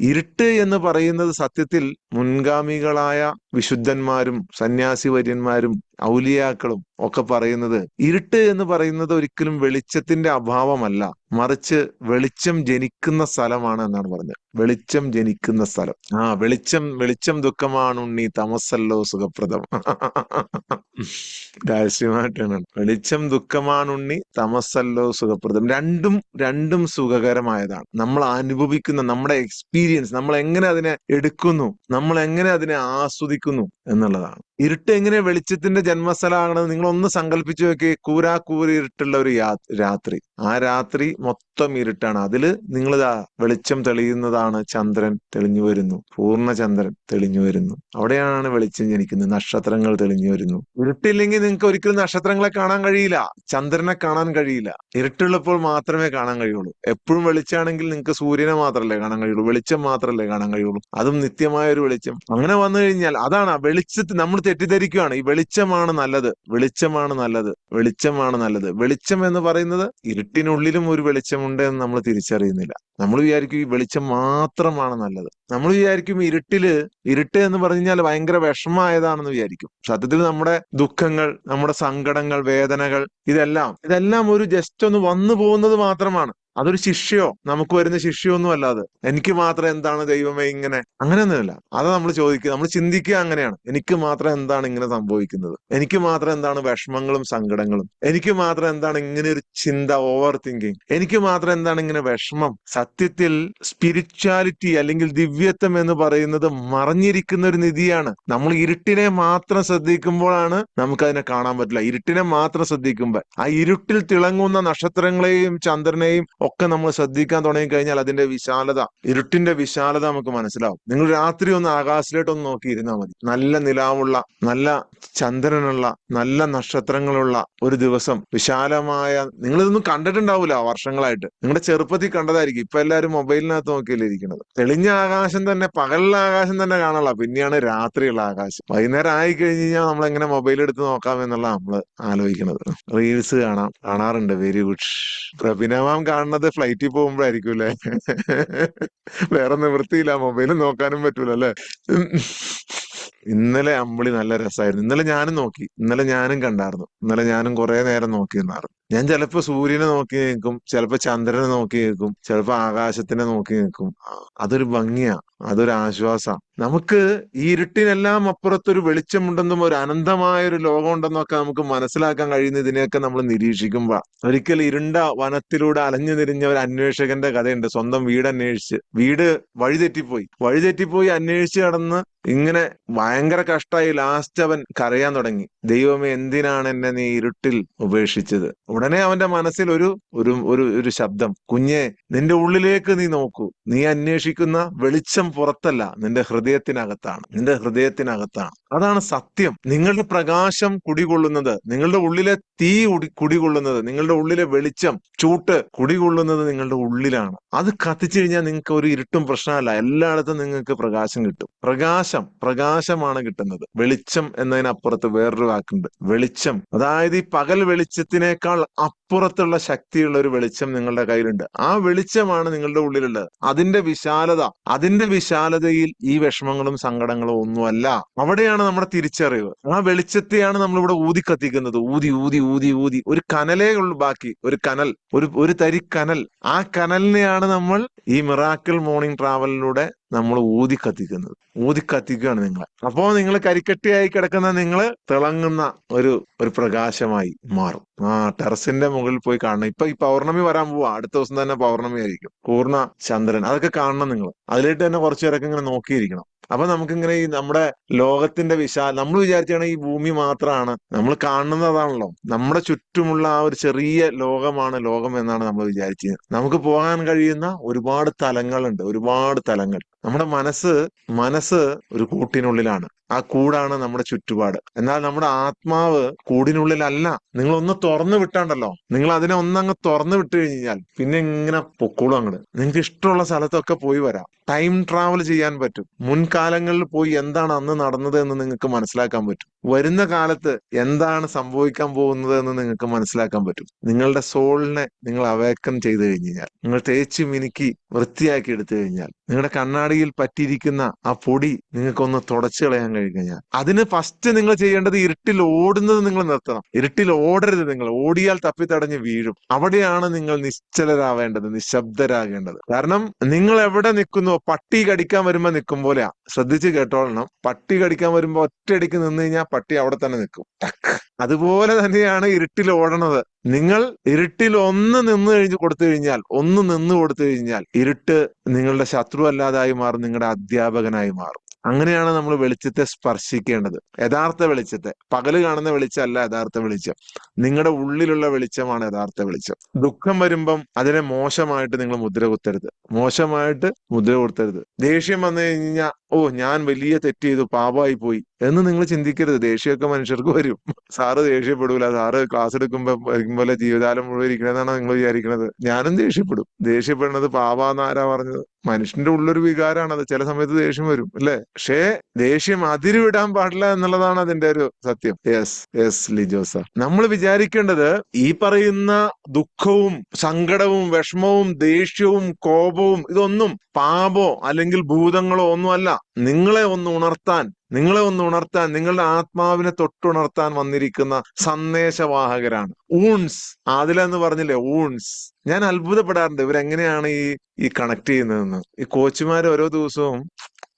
ഇരുട്ട് എന്ന് പറയുന്നത് സത്യത്തിൽ മുൻഗാമികളായ വിശുദ്ധന്മാരും സന്യാസി വര്യന്മാരും ഔലിയാക്കളും ഒക്കെ പറയുന്നത്, ഇരുട്ട് എന്ന് പറയുന്നത് ഒരിക്കലും വെളിച്ചത്തിന്റെ അഭാവമല്ല, മറിച്ച് വെളിച്ചം ജനിക്കുന്ന സ്ഥലമാണ് എന്നാണ് പറഞ്ഞത്. വെളിച്ചം ജനിക്കുന്ന സ്ഥലം. വെളിച്ചം ദുഃഖമാണുണ്ണി, തമസല്ലോ സുഖപ്രദം. രഹസ്യമായിട്ടാണ്. വെളിച്ചം ദുഃഖമാണുണ്ണി, തമസല്ലോ സുഖപ്രദം. രണ്ടും സുഖകരമായതാണ്. നമ്മൾ അനുഭവിക്കുന്ന നമ്മുടെ എക്സ്പീരിയൻസ്, നമ്മൾ എങ്ങനെ അതിനെ എടുക്കുന്നു, നമ്മൾ എങ്ങനെ അതിനെ ആസ്വദിക്കുന്നു എന്നുള്ളതാണ്. ഇരുട്ട് എങ്ങനെ വെളിച്ചത്തിന്റെ ജന്മസ്ഥലമാകണത് നിങ്ങൾ ഒന്ന് സങ്കല്പിച്ചു നോക്കി. കൂരാക്കൂരി ഇരുട്ടുള്ള ഒരു രാത്രി, ആ രാത്രി മൊത്തം ഇരുട്ടാണ്. അതില് നിങ്ങളിതാ വെളിച്ചം തെളിയുന്നതാണ്. ചന്ദ്രൻ തെളിഞ്ഞു വരുന്നു, പൂർണ്ണചന്ദ്രൻ തെളിഞ്ഞു വരുന്നു. അവിടെയാണ് വെളിച്ചം ജനിക്കുന്നത്. നക്ഷത്രങ്ങൾ തെളിഞ്ഞു വരുന്നു. ഇരുട്ടില്ലെങ്കിൽ നിങ്ങൾക്ക് ഒരിക്കലും നക്ഷത്രങ്ങളെ കാണാൻ കഴിയില്ല, ചന്ദ്രനെ കാണാൻ കഴിയില്ല. ഇരുട്ടുള്ളപ്പോൾ മാത്രമേ കാണാൻ കഴിയുള്ളൂ. എപ്പോഴും വെളിച്ചാണെങ്കിൽ നിങ്ങൾക്ക് സൂര്യനെ മാത്രമല്ലേ കാണാൻ കഴിയുള്ളൂ, വെളിച്ചം മാത്രമല്ലേ കാണാൻ കഴിയുള്ളൂ, അതും നിത്യമായ ഒരു വെളിച്ചം. അങ്ങനെ വന്നു കഴിഞ്ഞാൽ അതാണ് വെളിച്ചത്തിൽ നമ്മൾ തെറ്റിദ്ധരിക്കുകയാണ്. ഈ വെളിച്ചമാണ് നല്ലത്. വെളിച്ചം എന്ന് പറയുന്നത് ഇരുട്ടിനുള്ളിലും ഒരു വെളിച്ചമുണ്ട് എന്ന് നമ്മൾ തിരിച്ചറിയുന്നില്ല. നമ്മൾ വിചാരിക്കും ഈ വെളിച്ചം മാത്രമാണ് നല്ലത്. നമ്മൾ വിചാരിക്കും ഇരുട്ട് എന്ന് പറഞ്ഞാൽ ഭയങ്കര വിഷമമായതാണെന്ന് വിചാരിക്കും. സത്യത്തിൽ നമ്മുടെ ദുഃഖങ്ങൾ, നമ്മുടെ സങ്കടങ്ങൾ, വേദനകൾ, ഇതെല്ലാം ഒരു ജസ്റ്റ് ഒന്ന് വന്നു പോകുന്നത് മാത്രമാണ്. അതൊരു ശിക്ഷയോ, നമുക്ക് വരുന്ന ശിക്ഷയോ ഒന്നും അല്ലാതെ എനിക്ക് മാത്രം എന്താണ് ദൈവമേ ഇങ്ങനെ, അങ്ങനെയൊന്നുമില്ല. അത് നമ്മൾ ചോദിക്കുക, നമ്മൾ ചിന്തിക്കുക അങ്ങനെയാണ്. എനിക്ക് മാത്രം എന്താണ് ഇങ്ങനെ സംഭവിക്കുന്നത്, എനിക്ക് മാത്രം എന്താണ് വിഷമങ്ങളും സങ്കടങ്ങളും, എനിക്ക് മാത്രം എന്താണ് ഇങ്ങനെ ഒരു ചിന്ത, ഓവർ തിങ്കിങ്, എനിക്ക് മാത്രം എന്താണ് ഇങ്ങനെ വിഷമം. സത്യത്തിൽ സ്പിരിച്വാലിറ്റി അല്ലെങ്കിൽ ദിവ്യത്വം എന്ന് പറയുന്നത് മറഞ്ഞിരിക്കുന്ന ഒരു നിധിയാണ്. നമ്മൾ ഇരുട്ടിനെ മാത്രം ശ്രദ്ധിക്കുമ്പോഴാണ് നമുക്കതിനെ കാണാൻ പറ്റില്ല. ഇരുട്ടിനെ മാത്രം ശ്രദ്ധിക്കുമ്പോൾ ആ ഇരുട്ടിൽ തിളങ്ങുന്ന നക്ഷത്രങ്ങളെയും ചന്ദ്രനെയും ഒക്കെ നമ്മൾ ശ്രദ്ധിക്കാൻ തുടങ്ങി കഴിഞ്ഞാൽ അതിന്റെ വിശാലത, ഇരുട്ടിന്റെ വിശാലത നമുക്ക് മനസ്സിലാവും. നിങ്ങൾ രാത്രി ഒന്ന് ആകാശത്തിലോട്ടൊന്ന് നോക്കിയിരുന്നാൽ മതി. നല്ല നിലാവുള്ള, നല്ല ചന്ദ്രനുള്ള, നല്ല നക്ഷത്രങ്ങളുള്ള ഒരു ദിവസം, വിശാലമായ, നിങ്ങളിതൊന്നും കണ്ടിട്ടുണ്ടാവില്ല വർഷങ്ങളായിട്ട്. നിങ്ങളുടെ ചെറുപ്പത്തിൽ കണ്ടതായിരിക്കും. ഇപ്പൊ എല്ലാവരും മൊബൈലിനകത്ത് നോക്കിയല്ലേ ഇരിക്കുന്നത്. തെളിഞ്ഞ ആകാശം തന്നെ, പകലുള്ള ആകാശം തന്നെ കാണാനുള്ള, പിന്നെയാണ് രാത്രിയുള്ള ആകാശം. വൈകുന്നേരം ആയി കഴിഞ്ഞ് കഴിഞ്ഞാൽ നമ്മൾ എങ്ങനെ മൊബൈൽ എടുത്ത് നോക്കാം എന്നുള്ള നമ്മൾ ആലോചിക്കുന്നത്. റീൽസ് കാണാറുണ്ട്. Very good. പ്രഭിനവാം കാണുന്നത് ഫ്ലൈറ്റിൽ പോകുമ്പോഴായിരിക്കും അല്ലെ. വേറെ നിവൃത്തിയില്ല, മൊബൈൽ നോക്കാനും പറ്റൂല അല്ലെ. ഇന്നലെ അമ്പിളി നല്ല രസമായിരുന്നു. ഇന്നലെ ഞാനും കണ്ടായിരുന്നു. ഇന്നലെ ഞാനും കുറെ നേരം നോക്കി നിന്നായിരുന്നു. ഞാൻ ചിലപ്പോ സൂര്യനെ നോക്കി നിൽക്കും, ചിലപ്പോ ചന്ദ്രനെ നോക്കി നിൽക്കും, ചിലപ്പോ ആകാശത്തിനെ നോക്കി നിൽക്കും. അതൊരു ഭംഗിയാ, അതൊരു ആശ്വാസം. നമുക്ക് ഈ ഇരുട്ടിനെല്ലാം അപ്പുറത്തൊരു വെളിച്ചമുണ്ടെന്നും ഒരു അനന്തമായ ഒരു ലോകം ഉണ്ടെന്നും ഒക്കെ നമുക്ക് മനസ്സിലാക്കാൻ കഴിയുന്ന ഇതിനെയൊക്കെ നമ്മൾ നിരീക്ഷിക്കുമ്പോ, ഒരിക്കൽ ഇരുണ്ട വനത്തിലൂടെ അലഞ്ഞു തിരിഞ്ഞ ഒരു അന്വേഷകന്റെ കഥയുണ്ട്. സ്വന്തം വീട് അന്വേഷിച്ച്, വഴിതെറ്റിപ്പോയി അന്വേഷിച്ച് നടന്ന് ഇങ്ങനെ ഭയങ്കര കഷ്ടമായി. ലാസ്റ്റ് അവൻ കരയാൻ തുടങ്ങി, ദൈവമേ എന്തിനാണ് എന്നെ നീ ഇരുട്ടിൽ ഉപേക്ഷിച്ചത്. ഉടനെ അവന്റെ മനസ്സിൽ ഒരു ശബ്ദം, കുഞ്ഞെ നിന്റെ ഉള്ളിലേക്ക് നീ നോക്കൂ, നീ അന്വേഷിക്കുന്ന വെളിച്ചം പുറത്തല്ല, നിന്റെ ഹൃദയത്തിനകത്താണ്. അതാണ് സത്യം. നിങ്ങളുടെ പ്രകാശം കുടികൊള്ളുന്നത്, നിങ്ങളുടെ ഉള്ളിലെ തീ കുടികൊള്ളുന്നത്, നിങ്ങളുടെ ഉള്ളിലെ വെളിച്ചം, ചൂട്ട് കുടികൊള്ളുന്നത് നിങ്ങളുടെ ഉള്ളിലാണ്. അത് കത്തിച്ചു കഴിഞ്ഞാൽ നിങ്ങൾക്ക് ഒരു ഇരുട്ടും പ്രശ്നമല്ല. എല്ലായിടത്തും നിങ്ങൾക്ക് പ്രകാശം കിട്ടും. പ്രകാശമാണ് കിട്ടുന്നത്. വെളിച്ചം എന്നതിനപ്പുറത്ത് വേറൊരു വാക്കുണ്ട്, വെളിച്ചം. അതായത് ഈ പകൽ വെളിച്ചത്തിനേക്കാൾ അപ്പുറത്തുള്ള ശക്തിയുള്ള ഒരു വെളിച്ചം നിങ്ങളുടെ കയ്യിലുണ്ട്. ആ വെളിച്ചമാണ് നിങ്ങളുടെ ഉള്ളിലുള്ളത്. അതിന്റെ വിശാലതയിൽ ഈ വിഷമങ്ങളും സങ്കടങ്ങളും ഒന്നുമല്ല. അവിടെയാണ് നമ്മുടെ തിരിച്ചറിവ്. ആ വെളിച്ചത്തെയാണ് നമ്മളിവിടെ ഊതി കത്തിക്കുന്നത്. ഊതി ഒരു കനലേ ഉള്ളൂ ബാക്കി. ഒരു തരി കനൽ. ആ കനലിനെയാണ് നമ്മൾ ഈ മിറാക്കിൾ മോർണിംഗ് ട്രാവലിലൂടെ നമ്മൾ ഊതി കത്തിക്കുന്നത്. ഊതി കത്തിക്കുകയാണ് നിങ്ങളെ. അപ്പോ നിങ്ങൾ കരിക്കട്ടിയായി കിടക്കുന്ന നിങ്ങള് തിളങ്ങുന്ന ഒരു ഒരു പ്രകാശമായി മാറും. ടെറസിന്റെ മുകളിൽ പോയി കാണണം. ഇപ്പൊ ഈ പൗർണമി വരാൻ പോവാ, അടുത്ത ദിവസം തന്നെ പൗർണമി ആയിരിക്കും, പൂർണ്ണ ചന്ദ്രൻ. അതൊക്കെ കാണണം നിങ്ങൾ. അതിലേക്ക് തന്നെ കുറച്ചു നേരമൊക്കെ ഇങ്ങനെ നോക്കിയിരിക്കണം. അപ്പൊ നമുക്കിങ്ങനെ ഈ നമ്മുടെ ലോകത്തിന്റെ നമ്മൾ വിചാരിച്ചാണ് ഈ ഭൂമി മാത്രമാണ് നമ്മൾ കാണുന്നതാണല്ലോ. നമ്മുടെ ചുറ്റുമുള്ള ആ ഒരു ചെറിയ ലോകമാണ് ലോകം എന്നാണ് നമ്മൾ വിചാരിച്ചത്. നമുക്ക് പോകാൻ കഴിയുന്ന ഒരുപാട് തലങ്ങളുണ്ട്, ഒരുപാട് തലങ്ങൾ. നമ്മുടെ മനസ്സ് ഒരു കൂട്ടിനുള്ളിലാണ്. ആ കൂടാണ് നമ്മുടെ ചുറ്റുപാട്. എന്നാൽ നമ്മുടെ ആത്മാവ് കൂടിനുള്ളിലല്ല. നിങ്ങൾ ഒന്ന് തുറന്നു വിട്ടാണ്ടല്ലോ, നിങ്ങൾ അതിനെ ഒന്നങ്ങ് തുറന്നു വിട്ട് കഴിഞ്ഞാൽ പിന്നെ ഇങ്ങനെ പൊക്കോളും അങ്ങോട്ട്. നിങ്ങൾക്ക് ഇഷ്ടമുള്ള സ്ഥലത്തൊക്കെ പോയി വരാം. ടൈം ട്രാവൽ ചെയ്യാൻ പറ്റും. മുൻകാലങ്ങളിൽ പോയി എന്താണ് അന്ന് നടന്നത് എന്ന് നിങ്ങൾക്ക് മനസ്സിലാക്കാൻ പറ്റും. വരുന്ന കാലത്ത് എന്താണ് സംഭവിക്കാൻ പോകുന്നത് എന്ന് നിങ്ങൾക്ക് മനസ്സിലാക്കാൻ പറ്റും. നിങ്ങളുടെ സോളിനെ നിങ്ങൾ അവേക്കൻ ചെയ്തു കഴിഞ്ഞാൽ, നിങ്ങൾ തേച്ച് മിനുക്കി വൃത്തിയാക്കി എടുത്തു കഴിഞ്ഞാൽ, നിങ്ങളുടെ കണ്ണാടിയിൽ പറ്റിയിരിക്കുന്ന ആ പൊടി നിങ്ങൾക്കൊന്ന് തുടച്ചു കളയാൻ കഴിഞ്ഞാൽ, അതിന് ഫസ്റ്റ് നിങ്ങൾ ചെയ്യേണ്ടത് ഇരുട്ടിൽ ഓടുന്നത് നിങ്ങൾ നിർത്തണം. ഇരുട്ടിൽ ഓടരുത്. നിങ്ങൾ ഓടിയാൽ തപ്പിത്തടഞ്ഞ് വീഴും. അവിടെയാണ് നിങ്ങൾ നിശ്ചലരാവേണ്ടത്, നിശബ്ദരാകേണ്ടത്. കാരണം നിങ്ങൾ എവിടെ നിൽക്കുന്നു, പട്ടി കടിക്കാൻ വരുമ്പോ നിൽക്കും പോലെയാ. ശ്രദ്ധിച്ച് കേട്ടോളണം. പട്ടി കടിക്കാൻ വരുമ്പോ ഒറ്റയടിക്ക് നിന്ന് കഴിഞ്ഞാൽ പട്ടി അവിടെ തന്നെ നിൽക്കും. അതുപോലെ തന്നെയാണ് ഇരുട്ടിൽ ഓടണത്. നിങ്ങൾ ഇരുട്ടിൽ ഒന്ന് കൊടുത്തു കഴിഞ്ഞാൽ ഇരുട്ട് നിങ്ങളുടെ ശത്രു അല്ലാതായി മാറും, നിങ്ങളുടെ അധ്യാപകനായി മാറും. അങ്ങനെയാണ് നമ്മൾ വെളിച്ചത്തെ സ്പർശിക്കേണ്ടത്. യഥാർത്ഥ വെളിച്ചത്തെ. പകല് കാണുന്ന വെളിച്ചമല്ല യഥാർത്ഥ വെളിച്ചം. നിങ്ങളുടെ ഉള്ളിലുള്ള വെളിച്ചമാണ് യഥാർത്ഥ വെളിച്ചം. ദുഃഖം വരുമ്പം അതിനെ മോശമായിട്ട് നിങ്ങൾ മുദ്ര കുത്തരുത്. ദേഷ്യം വന്നു കഴിഞ്ഞാൽ ഞാൻ വലിയ തെറ്റ് ചെയ്തു, പാപമായി പോയി എന്ന് നിങ്ങൾ ചിന്തിക്കരുത്. ദേഷ്യമൊക്കെ മനുഷ്യർക്ക് വരും. സാറ് ദേഷ്യപ്പെടൂല. സാറ് ക്ലാസ് എടുക്കുമ്പോൾ ജീവിതകാലം മുഴുവൻ ഇരിക്കണമെന്നാണ് നിങ്ങൾ വിചാരിക്കുന്നത്. ഞാനും ദേഷ്യപ്പെടും. ദേഷ്യപ്പെടുന്നത് പാപാന്നാരാ പറഞ്ഞത്? മനുഷ്യന്റെ ഉള്ളൊരു വികാരമാണത്. ചില സമയത്ത് ദേഷ്യം വരും, അല്ലെ? പക്ഷേ ദേഷ്യം അതിരുവിടാൻ പാടില്ല എന്നുള്ളതാണ് അതിന്റെ ഒരു സത്യം. യെസ് ലിജോസ. നമ്മൾ വിചാരിക്കേണ്ടത് ഈ പറയുന്ന ദുഃഖവും സങ്കടവും വിഷമവും ദേഷ്യവും കോപവും ഇതൊന്നും പാപോ അല്ലെങ്കിൽ ഭൂതങ്ങളോ ഒന്നുമല്ല. നിങ്ങളെ ഒന്ന് ഉണർത്താൻ, നിങ്ങളുടെ ആത്മാവിനെ തൊട്ടുണർത്താൻ വന്നിരിക്കുന്ന സന്ദേശവാഹകരാണ്. ഊൺസ് ആദിലെന്ന് പറഞ്ഞില്ലേ, ഊൺസ്. ഞാൻ അത്ഭുതപ്പെടാറുണ്ട് ഇവരെങ്ങനെയാണ് ഈ കണക്ട് ചെയ്യുന്നതെന്ന്. ഈ കോച്ചുമാർ ഓരോ ദിവസവും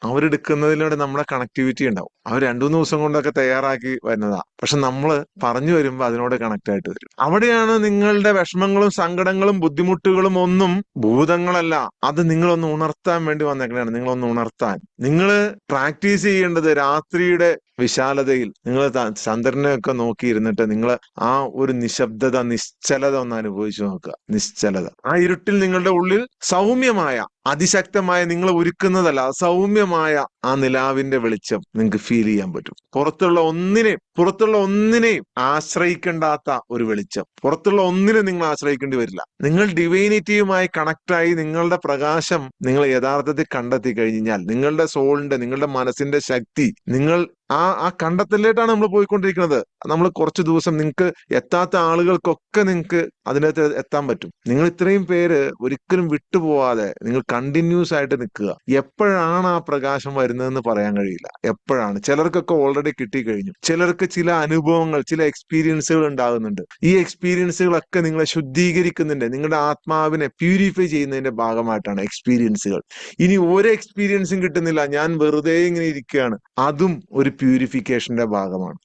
അവരെടുക്കുന്നതിലൂടെ നമ്മുടെ കണക്ടിവിറ്റി ഉണ്ടാവും. അവർ 2-3 ദിവസം കൊണ്ടൊക്കെ തയ്യാറാക്കി വരുന്നതാ. പക്ഷെ നമ്മൾ പറഞ്ഞു വരുമ്പോൾ അതിനോട് കണക്ട് ആയിട്ട് വരും. അവിടെയാണ് നിങ്ങളുടെ വിഷമങ്ങളും സങ്കടങ്ങളും ബുദ്ധിമുട്ടുകളും ഒന്നും ഭൂതങ്ങളല്ല. അത് നിങ്ങളൊന്ന് ഉണർത്താൻ വേണ്ടി വന്നേക്കണയാണ്. നിങ്ങളൊന്ന് ഉണർത്താൻ. നിങ്ങൾ പ്രാക്ടീസ് ചെയ്യേണ്ടത് രാത്രിയുടെ വിശാലതയിൽ നിങ്ങൾ ചന്ദ്രനെയൊക്കെ നോക്കിയിരുന്നിട്ട് നിങ്ങൾ ആ ഒരു നിശബ്ദത, നിശ്ചലത ഒന്ന് അനുഭവിച്ചു നോക്കുക. നിശ്ചലത. ആ ഇരുട്ടിൽ നിങ്ങളുടെ ഉള്ളിൽ സൗമ്യമായ, അതിശക്തമായ, നിങ്ങൾ ഒരുക്കുന്നതല്ല, സൗമ്യമായ ആ നിലാവിന്റെ വെളിച്ചം നിങ്ങൾക്ക് ഫീൽ ചെയ്യാൻ പറ്റും. പുറത്തുള്ള ഒന്നിനെയും ആശ്രയിക്കേണ്ടാത്ത ഒരു വെളിച്ചം. പുറത്തുള്ള ഒന്നിനും നിങ്ങൾ ആശ്രയിക്കേണ്ടി വരില്ല. നിങ്ങൾ ഡിവൈനിറ്റിയുമായി കണക്റ്റായി നിങ്ങളുടെ പ്രകാശം നിങ്ങൾ യഥാർത്ഥത്തിൽ കണ്ടെത്തി കഴിഞ്ഞാൽ, നിങ്ങളുടെ സോളിന്റെ, നിങ്ങളുടെ മനസ്സിന്റെ ശക്തി നിങ്ങൾ ആ കണ്ടെത്തലിലേട്ടാണ് നമ്മൾ പോയിക്കൊണ്ടിരിക്കുന്നത്. നമ്മൾ കുറച്ച് ദിവസം നിങ്ങൾക്ക് എത്താത്ത ആളുകൾക്കൊക്കെ നിങ്ങൾക്ക് അതിനകത്ത് എത്താൻ പറ്റും. നിങ്ങൾ ഇത്രയും പേര് ഒരിക്കലും വിട്ടുപോവാതെ നിങ്ങൾ കണ്ടിന്യൂസ് ആയിട്ട് നിൽക്കുക. എപ്പോഴാണ് ആ പ്രകാശം വരുന്നതെന്ന് പറയാൻ കഴിയില്ല. എപ്പോഴാണ്? ചിലർക്കൊക്കെ ഓൾറെഡി കിട്ടിക്കഴിഞ്ഞു. ചിലർക്ക് ചില അനുഭവങ്ങൾ, ചില എക്സ്പീരിയൻസുകൾ ഉണ്ടാകുന്നുണ്ട്. ഈ എക്സ്പീരിയൻസുകളൊക്കെ നിങ്ങളെ ശുദ്ധീകരിക്കുന്നുണ്ട്. നിങ്ങളുടെ ആത്മാവിനെ പ്യൂരിഫൈ ചെയ്യുന്നതിന്റെ ഭാഗമായിട്ടാണ് എക്സ്പീരിയൻസുകൾ. ഇനി ഒരു എക്സ്പീരിയൻസും കിട്ടുന്നില്ല, ഞാൻ വെറുതെ ഇങ്ങനെ ഇരിക്കുകയാണ്, അതും ഒരു പ്യൂരിഫിക്കേഷന്റെ ഭാഗമാണ്.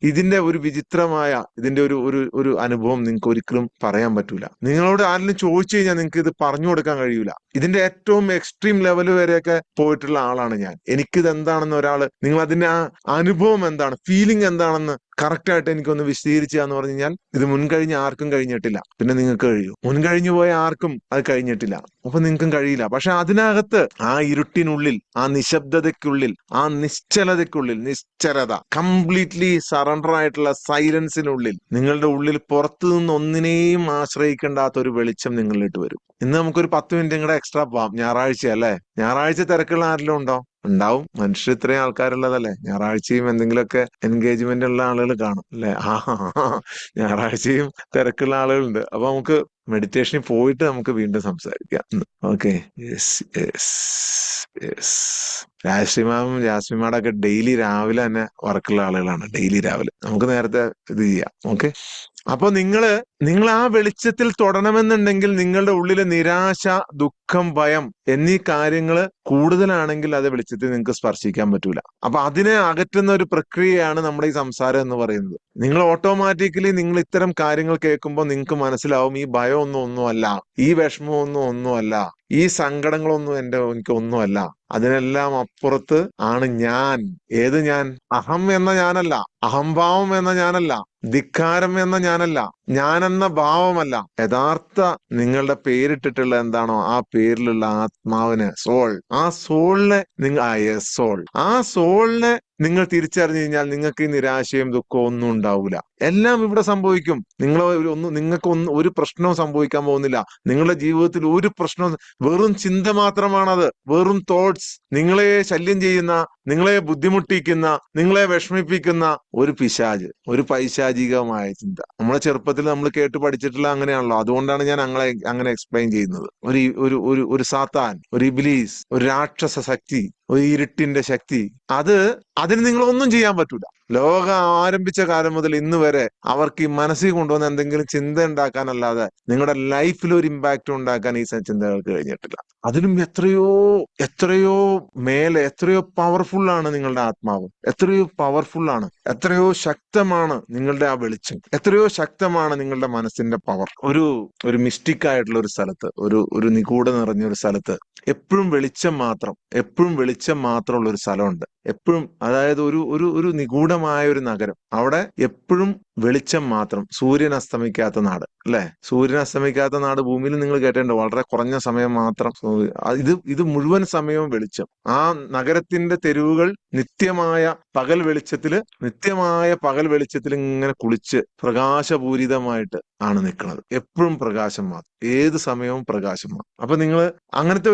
ഇതിന്റെ ഒരു വിചിത്രമായ ഇതിന്റെ ഒരു അനുഭവം നിങ്ങൾക്ക് ഒരിക്കലും പറയാൻ പറ്റൂല. നിങ്ങളോട് ആരെങ്കിലും ചോദിച്ചു കഴിഞ്ഞാൽ നിങ്ങൾക്ക് ഇത് പറഞ്ഞു കൊടുക്കാൻ കഴിയൂല. ഇതിന്റെ ഏറ്റവും എക്സ്ട്രീം ലെവൽ വരെയൊക്കെ പോയിട്ടുള്ള ആളാണ് ഞാൻ. എനിക്കിത് എന്താണെന്ന് നിങ്ങൾ അതിന്റെ ആ അനുഭവം എന്താണ്, ഫീലിംഗ് എന്താണെന്ന് കറക്റ്റ് ആയിട്ട് എനിക്കൊന്ന് വിശദീകരിക്കുക എന്ന് പറഞ്ഞു കഴിഞ്ഞാൽ, ഇത് മുൻകഴിഞ്ഞ ആർക്കും കഴിഞ്ഞിട്ടില്ല. പിന്നെ നിങ്ങൾക്ക് കഴിയും. മുൻകഴിഞ്ഞു പോയ ആർക്കും അത് കഴിഞ്ഞിട്ടില്ല. അപ്പൊ നിങ്ങൾക്കും കഴിയില്ല. പക്ഷെ അതിനകത്ത് ആ ഇരുട്ടിനുള്ളിൽ, ആ നിശബ്ദതയ്ക്കുള്ളിൽ, ആ നിശ്ചലത, കംപ്ലീറ്റ്ലി സറണ്ടർ ആയിട്ടുള്ള സൈലൻസിനുള്ളിൽ, നിങ്ങളുടെ ഉള്ളിൽ പുറത്തു നിന്ന് ഒന്നിനെയും ആശ്രയിക്കേണ്ടാത്ത ഒരു വെളിച്ചം നിങ്ങളിട്ട് വരും. ഇന്ന് നമുക്കൊരു 10 മിനിറ്റ് കൂടെ എക്സ്ട്രാ പോവാം. ഞായറാഴ്ച അല്ലേ? ഞായറാഴ്ച തിരക്കുള്ള ആരെങ്കിലും ഉണ്ടോ? ഉണ്ടാവും. മനുഷ്യർ ഇത്രയും ആൾക്കാരുള്ളതല്ലേ. ഞായറാഴ്ചയും എന്തെങ്കിലുമൊക്കെ എൻഗേജ്മെന്റ് ഉള്ള ആളുകൾ കാണും, അല്ലെ? ഞായറാഴ്ചയും തിരക്കുള്ള ആളുകളുണ്ട്. അപ്പൊ നമുക്ക് മെഡിറ്റേഷനിൽ പോയിട്ട് നമുക്ക് വീണ്ടും സംസാരിക്കാം. ഓക്കെ. Yes yes yes. ജാസ്മിമാടൊക്കെ ഡെയിലി രാവിലെ തന്നെ വർക്കുള്ള ആളുകളാണ്. ഡെയിലി രാവിലെ നമുക്ക് നേരത്തെ ഇത് ചെയ്യാം. ഓക്കെ. അപ്പൊ നിങ്ങൾ ആ വെളിച്ചത്തിൽ തൊടണമെന്നുണ്ടെങ്കിൽ നിങ്ങളുടെ ഉള്ളിലെ നിരാശ, ദുഃഖം, ഭയം എന്നീ കാര്യങ്ങൾ കൂടുതലാണെങ്കിൽ അത് വെളിച്ചത്തിൽ നിങ്ങൾക്ക് സ്പർശിക്കാൻ പറ്റൂല. അപ്പൊ അതിനെ അകറ്റുന്ന ഒരു പ്രക്രിയയാണ് നമ്മുടെ ഈ സംസാരം എന്ന് പറയുന്നത്. നിങ്ങൾ ഓട്ടോമാറ്റിക്കലി നിങ്ങൾ ഇത്തരം കാര്യങ്ങൾ കേൾക്കുമ്പോൾ നിങ്ങൾക്ക് മനസ്സിലാവും ഈ ഭയം ഒന്നുമല്ല, ഈ വിഷമമൊന്നും ഒന്നുമല്ല, ഈ സങ്കടങ്ങളൊന്നും എനിക്ക് ഒന്നുമല്ല. അതിനെല്ലാം അപ്പുറത്ത് ആണ് ഞാൻ. ഏത് ഞാൻ? അഹം എന്ന ഞാനല്ല, അഹംഭാവം എന്ന ഞാനല്ല, ധിക്കാരം എന്ന ഞാനല്ല, ഞാനെന്ന ഭാവമല്ല. യഥാർത്ഥ നിങ്ങളുടെ പേരിട്ടിട്ടുള്ള എന്താണോ ആ പേരിലുള്ള ആത്മാവിന്, സോൾ, ആ സോളിനെ സോൾ, ആ സോളിനെ നിങ്ങൾ തിരിച്ചറിഞ്ഞു കഴിഞ്ഞാൽ നിങ്ങൾക്ക് ഈ നിരാശയും ദുഃഖവും ഒന്നും ഉണ്ടാവില്ല. എല്ലാം ഇവിടെ സംഭവിക്കും. നിങ്ങൾക്ക് ഒരു പ്രശ്നവും സംഭവിക്കാൻ പോകുന്നില്ല. നിങ്ങളുടെ ജീവിതത്തിൽ ഒരു പ്രശ്നവും, വെറും ചിന്ത മാത്രമാണത്. വെറും തോട്ട്സ്. നിങ്ങളെ ശല്യം ചെയ്യുന്ന, നിങ്ങളെ ബുദ്ധിമുട്ടിക്കുന്ന, നിങ്ങളെ വിഷമിപ്പിക്കുന്ന ഒരു പിശാച്, ഒരു പൈശാചികമായ ചിന്ത. നമ്മളെ ചെറുപ്പത്തിൽ നമ്മൾ കേട്ട് പഠിച്ചിട്ടുള്ള അങ്ങനെയാണല്ലോ. അതുകൊണ്ടാണ് ഞാൻ അങ്ങനെ എക്സ്പ്ലെയിൻ ചെയ്യുന്നത്. ഒരു സാത്താൻ, ഒരു ഇബ്ലീസ്, ഒരു രാക്ഷസ ശക്തി, ഒരു ഇരുട്ടിന്റെ ശക്തി, അതിന് നിങ്ങളൊന്നും ചെയ്യാൻ പറ്റൂല. ലോകം ആരംഭിച്ച കാലം മുതൽ ഇന്ന് വരെ അവർക്ക് ഈ മനസ്സിൽ കൊണ്ടുവന്ന എന്തെങ്കിലും ചിന്ത ഉണ്ടാക്കാനല്ലാതെ നിങ്ങളുടെ ലൈഫിൽ ഒരു ഇമ്പാക്റ്റ് ഉണ്ടാക്കാൻ ഈ ചിന്തകൾക്ക് കഴിഞ്ഞിട്ടില്ല. അതിലും എത്രയോ മേലെ, എത്രയോ പവർഫുൾ ആണ് നിങ്ങളുടെ ആത്മാവ്. എത്രയോ പവർഫുൾ ആണ്, എത്രയോ ശക്തമാണ് നിങ്ങളുടെ ആ വെളിച്ചം, എത്രയോ ശക്തമാണ് നിങ്ങളുടെ മനസ്സിന്റെ പവർ. ഒരു മിസ്റ്റിക് ആയിട്ടുള്ള ഒരു സ്ഥലത്ത്, ഒരു നിഗൂഢ നിറഞ്ഞ ഒരു സ്ഥലത്ത് എപ്പോഴും വെളിച്ചം മാത്രമുള്ള ഒരു സ്ഥലമുണ്ട്. എപ്പോഴും, അതായത് ഒരു നിഗൂഢമായ ഒരു നഗരം. അവിടെ എപ്പോഴും വെളിച്ചം മാത്രം. സൂര്യൻ അസ്തമിക്കാത്ത നാട്, അല്ലെ? സൂര്യൻ അസ്തമിക്കാത്ത നാട് ഭൂമിയിൽ നിങ്ങൾ കേട്ടിട്ടുണ്ട്. വളരെ കുറഞ്ഞ സമയം മാത്രം. ഇത് മുഴുവൻ സമയവും വെളിച്ചം. ആ നഗരത്തിന്റെ തെരുവുകൾ നിത്യമായ പകൽ വെളിച്ചത്തിൽ ഇങ്ങനെ കുളിച്ച് പ്രകാശപൂരിതമായിട്ട് ആണ് നിൽക്കുന്നത്. എപ്പോഴും പ്രകാശം മാത്രം, ഏത് സമയവും പ്രകാശം മാത്രം. അപ്പൊ നിങ്ങൾ അങ്ങനത്തെ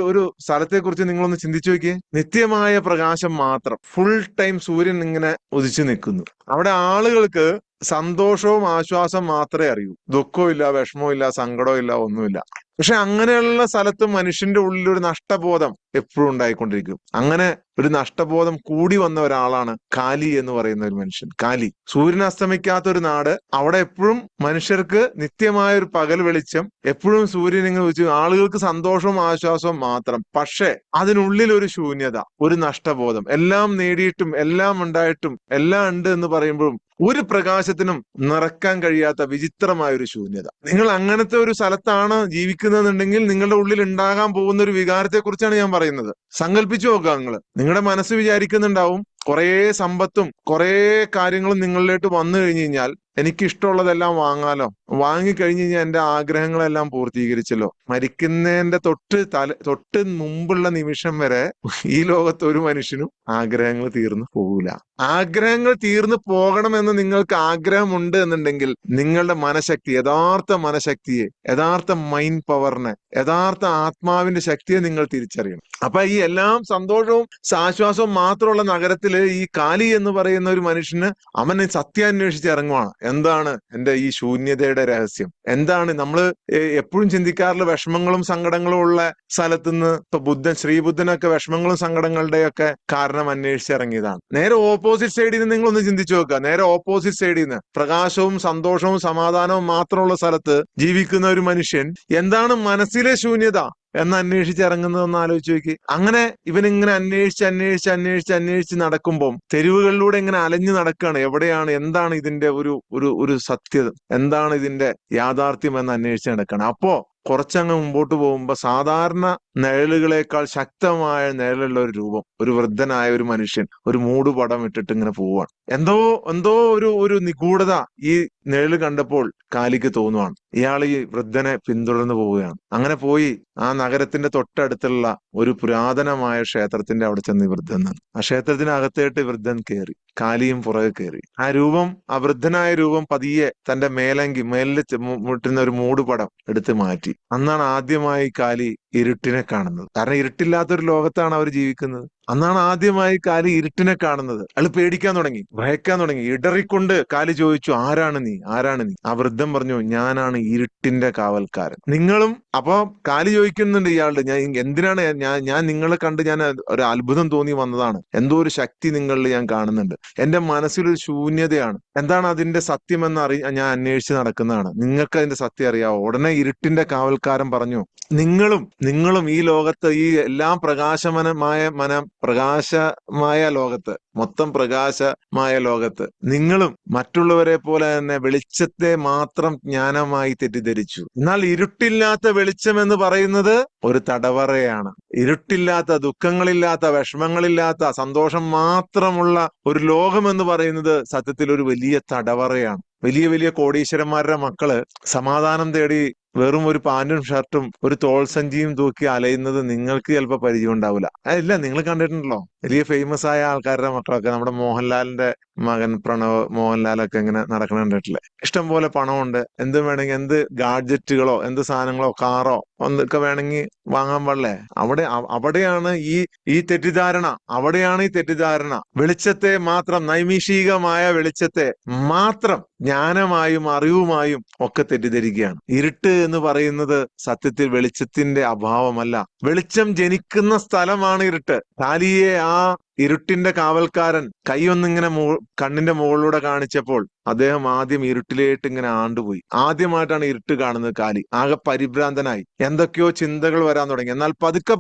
ഒരു സ്ഥലത്തെ കുറിച്ച് നിങ്ങളൊന്ന് ചിന്തിച്ചു നോക്കിയേ. നിത്യമായ പ്രകാശം മാത്രം, ഫുൾ ടൈം സൂര്യൻ ഇങ്ങനെ ഉദിച്ചു നിൽക്കുന്നു. അവിടെ ആളുകൾക്ക് സന്തോഷവും ആശ്വാസം മാത്രമേ അറിയൂ. ദുഃഖവും ഇല്ല, വിഷമവും ഇല്ല, സങ്കടവും ഇല്ല, ഒന്നുമില്ല. പക്ഷെ അങ്ങനെയുള്ള സ്ഥലത്ത് മനുഷ്യന്റെ ഉള്ളിൽ ഒരു നഷ്ടബോധം എപ്പോഴും ഉണ്ടായിക്കൊണ്ടിരിക്കും. അങ്ങനെ ഒരു നഷ്ടബോധം കൂടി വന്ന ഒരാളാണ് കാലി എന്ന് പറയുന്ന ഒരു മനുഷ്യൻ. കാലി, സൂര്യൻ അസ്തമിക്കാത്ത ഒരു നാട്. അവിടെ എപ്പോഴും മനുഷ്യർക്ക് നിത്യമായ ഒരു പകൽ വെളിച്ചം, എപ്പോഴും സൂര്യൻ ഇങ്ങനെ വെച്ച് ആളുകൾക്ക് സന്തോഷവും ആശ്വാസവും മാത്രം. പക്ഷെ അതിനുള്ളിൽ ഒരു ശൂന്യത, ഒരു നഷ്ടബോധം. എല്ലാം നേടിയിട്ടും, എല്ലാം ഉണ്ടായിട്ടും, എല്ലാം ഉണ്ട് എന്ന് പറയുമ്പോഴും ഒരു പ്രകാശത്തിനും നിറക്കാൻ കഴിയാത്ത വിചിത്രമായ ഒരു ശൂന്യത. നിങ്ങൾ അങ്ങനത്തെ ഒരു സ്ഥലത്താണ് ജീവിക്കുന്നതെന്നുണ്ടെങ്കിൽ നിങ്ങളുടെ ഉള്ളിൽ ഉണ്ടാകാൻ പോകുന്ന ഒരു വികാരത്തെ കുറിച്ചാണ് ഞാൻ പറയുന്നത്. സങ്കല്പിച്ചു നോക്കുക. നിങ്ങളുടെ മനസ്സ് വിചാരിക്കുന്നുണ്ടാവും കുറേ സമ്പത്തും കുറേ കാര്യങ്ങളും നിങ്ങളിലേക്ക് വന്നു കഴിഞ്ഞു കഴിഞ്ഞാൽ എനിക്കിഷ്ടമുള്ളതെല്ലാം വാങ്ങാലോ, വാങ്ങിക്കഴിഞ്ഞു കഴിഞ്ഞാൽ എന്റെ ആഗ്രഹങ്ങളെല്ലാം പൂർത്തീകരിച്ചല്ലോ. മരിക്കുന്നതിന്റെ തൊട്ട് മുമ്പുള്ള നിമിഷം വരെ ഈ ലോകത്ത് ഒരു മനുഷ്യനും ആഗ്രഹങ്ങൾ തീർന്നു പോകൂല. ആഗ്രഹങ്ങൾ തീർന്നു പോകണമെന്ന് നിങ്ങൾക്ക് ആഗ്രഹമുണ്ട് എന്നുണ്ടെങ്കിൽ നിങ്ങളുടെ മനഃശക്തി, യഥാർത്ഥ മനഃശക്തിയെ, യഥാർത്ഥ മൈൻഡ് പവറിനെ, യഥാർത്ഥ ആത്മാവിന്റെ ശക്തിയെ നിങ്ങൾ തിരിച്ചറിയണം. അപ്പൊ ഈ എല്ലാം സന്തോഷവും ആശ്വാസവും മാത്രമുള്ള നഗരത്തില് ഈ കാലി എന്ന് പറയുന്ന ഒരു മനുഷ്യന് അവന് സത്യം അന്വേഷിച്ച് ഇറങ്ങുവാണ്. എന്താണ് എന്റെ ഈ ശൂന്യതയുടെ രഹസ്യം? എന്താണ്? നമ്മള് എപ്പോഴും ചിന്തിക്കാറുള്ള വിഷമങ്ങളും സങ്കടങ്ങളും ഉള്ള സ്ഥലത്തുനിന്ന് ഇപ്പൊ ശ്രീബുദ്ധനൊക്കെ വിഷമങ്ങളും സങ്കടങ്ങളുടെയൊക്കെ കാരണം അന്വേഷിച്ചിറങ്ങിയതാണ്. നേരെ ഓപ്പോസിറ്റ് സൈഡിൽ നിന്ന് നിങ്ങളൊന്ന് ചിന്തിച്ചു നോക്കുക. നേരെ ഓപ്പോസിറ്റ് സൈഡിൽ നിന്ന് പ്രകാശവും സന്തോഷവും സമാധാനവും മാത്രമുള്ള സ്ഥലത്ത് ജീവിക്കുന്ന ഒരു മനുഷ്യൻ എന്താണ് മനസ്സിലെ ശൂന്യത എന്ന് അന്വേഷിച്ചിറങ്ങുന്നതെന്ന് ആലോചിച്ച് നോക്കി. അങ്ങനെ ഇവനിങ്ങനെ അന്വേഷിച്ച് നടക്കുമ്പോൾ തെരുവുകളിലൂടെ ഇങ്ങനെ അലഞ്ഞു നടക്കുകയാണ്. എവിടെയാണ്, എന്താണ് ഇതിന്റെ ഒരു സത്യത, എന്താണ് ഇതിന്റെ യാഥാർത്ഥ്യം എന്ന് അന്വേഷിച്ച് നടക്കുകയാണ്. അപ്പോ കുറച്ചങ്ങ് മുമ്പോട്ട് പോകുമ്പോ സാധാരണ നിഴലുകളേക്കാൾ ശക്തമായ നിഴലുള്ള ഒരു രൂപം, ഒരു വൃദ്ധനായ ഒരു മനുഷ്യൻ ഒരു മൂടുപടം ഇട്ടിട്ട് ഇങ്ങനെ പോവുകയാണ്. എന്തോ ഒരു നിഗൂഢത ഈ നിഴല് കണ്ടപ്പോൾ കാലിക്ക് തോന്നുവാണ്. ഇയാൾ ഈ വൃദ്ധനെ പിന്തുടർന്ന് പോവുകയാണ്. അങ്ങനെ പോയി ആ നഗരത്തിന്റെ തൊട്ടടുത്തുള്ള ഒരു പുരാതനമായ ക്ഷേത്രത്തിന്റെ അവിടെ ചെന്ന് വൃദ്ധൻ നിന്നു. ആ ക്ഷേത്രത്തിനകത്തേട്ട് വൃദ്ധൻ കയറി, കാലിയും പുറകെ കയറി. ആ വൃദ്ധനായ രൂപം പതിയെ തന്റെ മേലിൽ മുട്ടുന്ന ഒരു മൂടുപടം എടുത്ത് മാറ്റി. അന്നാണ് ആദ്യമായി കാലി ഇരുട്ടിനെ കാണുന്നത്. കാരണം ഇരുട്ടില്ലാത്തൊരു ലോകത്താണ് അവർ ജീവിക്കുന്നത്. അന്നാണ് ആദ്യമായി കാലി ഇരുട്ടിനെ കാണുന്നത്. അയാൾ പേടിക്കാൻ തുടങ്ങി, ഭയക്കാൻ തുടങ്ങി. ഇടറിക്കൊണ്ട് കാലി ചോദിച്ചു, ആരാണ് നീ, ആരാണ് നീ? ആ വൃദ്ധൻ പറഞ്ഞു, ഞാനാണ് ഇരുട്ടിന്റെ കാവൽക്കാരൻ. നിങ്ങളും? അപ്പൊ കാലി ചോദിക്കുന്നുണ്ട് ഇയാളുടെ, ഞാൻ എന്തിനാണ് ഞാൻ നിങ്ങളെ കണ്ട് ഞാൻ ഒരു അത്ഭുതം തോന്നി വന്നതാണ്. എന്തോ ഒരു ശക്തി നിങ്ങളിൽ ഞാൻ കാണുന്നുണ്ട്. എന്റെ മനസ്സിലൊരു ശൂന്യതയാണ്. എന്താണ് അതിന്റെ സത്യമെന്ന് ഞാൻ അന്വേഷിച്ച് നടക്കുന്നതാണ്. നിങ്ങൾക്ക് അതിന്റെ സത്യം അറിയാവോ? ഉടനെ ഇരുട്ടിന്റെ കാവൽക്കാരൻ പറഞ്ഞു, നിങ്ങളും ഈ ലോകത്ത്, ഈ എല്ലാം പ്രകാശമായ ലോകത്ത്, മൊത്തം പ്രകാശമായ ലോകത്ത് നിങ്ങളും മറ്റുള്ളവരെ പോലെ തന്നെ വെളിച്ചത്തെ മാത്രം ജ്ഞാനമായി തെറ്റിദ്ധരിച്ചു. എന്നാൽ ഇരുട്ടില്ലാത്ത വെളിച്ചം എന്ന് പറയുന്നത് ഒരു തടവറയാണ്. ഇരുട്ടില്ലാത്ത, ദുഃഖങ്ങളില്ലാത്ത, വിഷമങ്ങളില്ലാത്ത, സന്തോഷം മാത്രമുള്ള ഒരു ലോകം എന്ന് പറയുന്നത് സത്യത്തിൽ ഒരു വലിയ തടവറയാണ്. വലിയ വലിയ കോടീശ്വരന്മാരുടെ മക്കള് സമാധാനം തേടി വെറും ഒരു പാന്റും ഷർട്ടും ഒരു തോൾസഞ്ചിയും തൂക്കി അലയുന്നത് നിങ്ങൾക്ക് ചിലപ്പോൾ പരിചയം ഉണ്ടാവില്ല. ഇല്ല, നിങ്ങൾ കണ്ടിട്ടുണ്ടല്ലോ വലിയ ഫേമസ് ആയ ആൾക്കാരുടെ മക്കളൊക്കെ. നമ്മുടെ മോഹൻലാലിന്റെ മകൻ പ്രണവ് മോഹൻലാലൊക്കെ ഇങ്ങനെ നടക്കണ കണ്ടിട്ടില്ലേ? ഇഷ്ടം പോലെ പണമുണ്ട്, എന്തും വേണമെങ്കിൽ, എന്ത് ഗാഡ്ജറ്റുകളോ എന്ത് സാധനങ്ങളോ കാറോ ഒന്നൊക്കെ വേണമെങ്കിൽ വാങ്ങാൻ പാടില്ലേ? അവിടെയാണ് ഈ തെറ്റിദ്ധാരണ. അവിടെയാണ് ഈ തെറ്റിദ്ധാരണ. വെളിച്ചത്തെ മാത്രം, നൈമിഷികമായ വെളിച്ചത്തെ മാത്രം ജ്ഞാനമായും അറിവുമായും ഒക്കെ തെറ്റിദ്ധരിക്കുകയാണ്. ഇരുട്ട് എന്ന് പറയുന്നത് സത്യത്തിൽ വെളിച്ചത്തിന്റെ അഭാവമല്ല, വെളിച്ചം ജനിക്കുന്ന സ്ഥലമാണ് ഇരുട്ട്. കാലിയെ ആ ഇരുട്ടിന്റെ കാവൽക്കാരൻ കൈയൊന്നിങ്ങനെ കണ്ണിന്റെ മുകളിലൂടെ കാണിച്ചപ്പോൾ അദ്ദേഹം ആദ്യം ഇരുട്ടിലേട്ട് ഇങ്ങനെ ആണ്ടുപോയി. ആദ്യമായിട്ടാണ് ഇരുട്ട് കാണുന്നത് കാലി. ആകെ പരിഭ്രാന്തനായി, എന്തൊക്കെയോ ചിന്തകൾ വരാൻ തുടങ്ങി. എന്നാൽ പതുക്കെ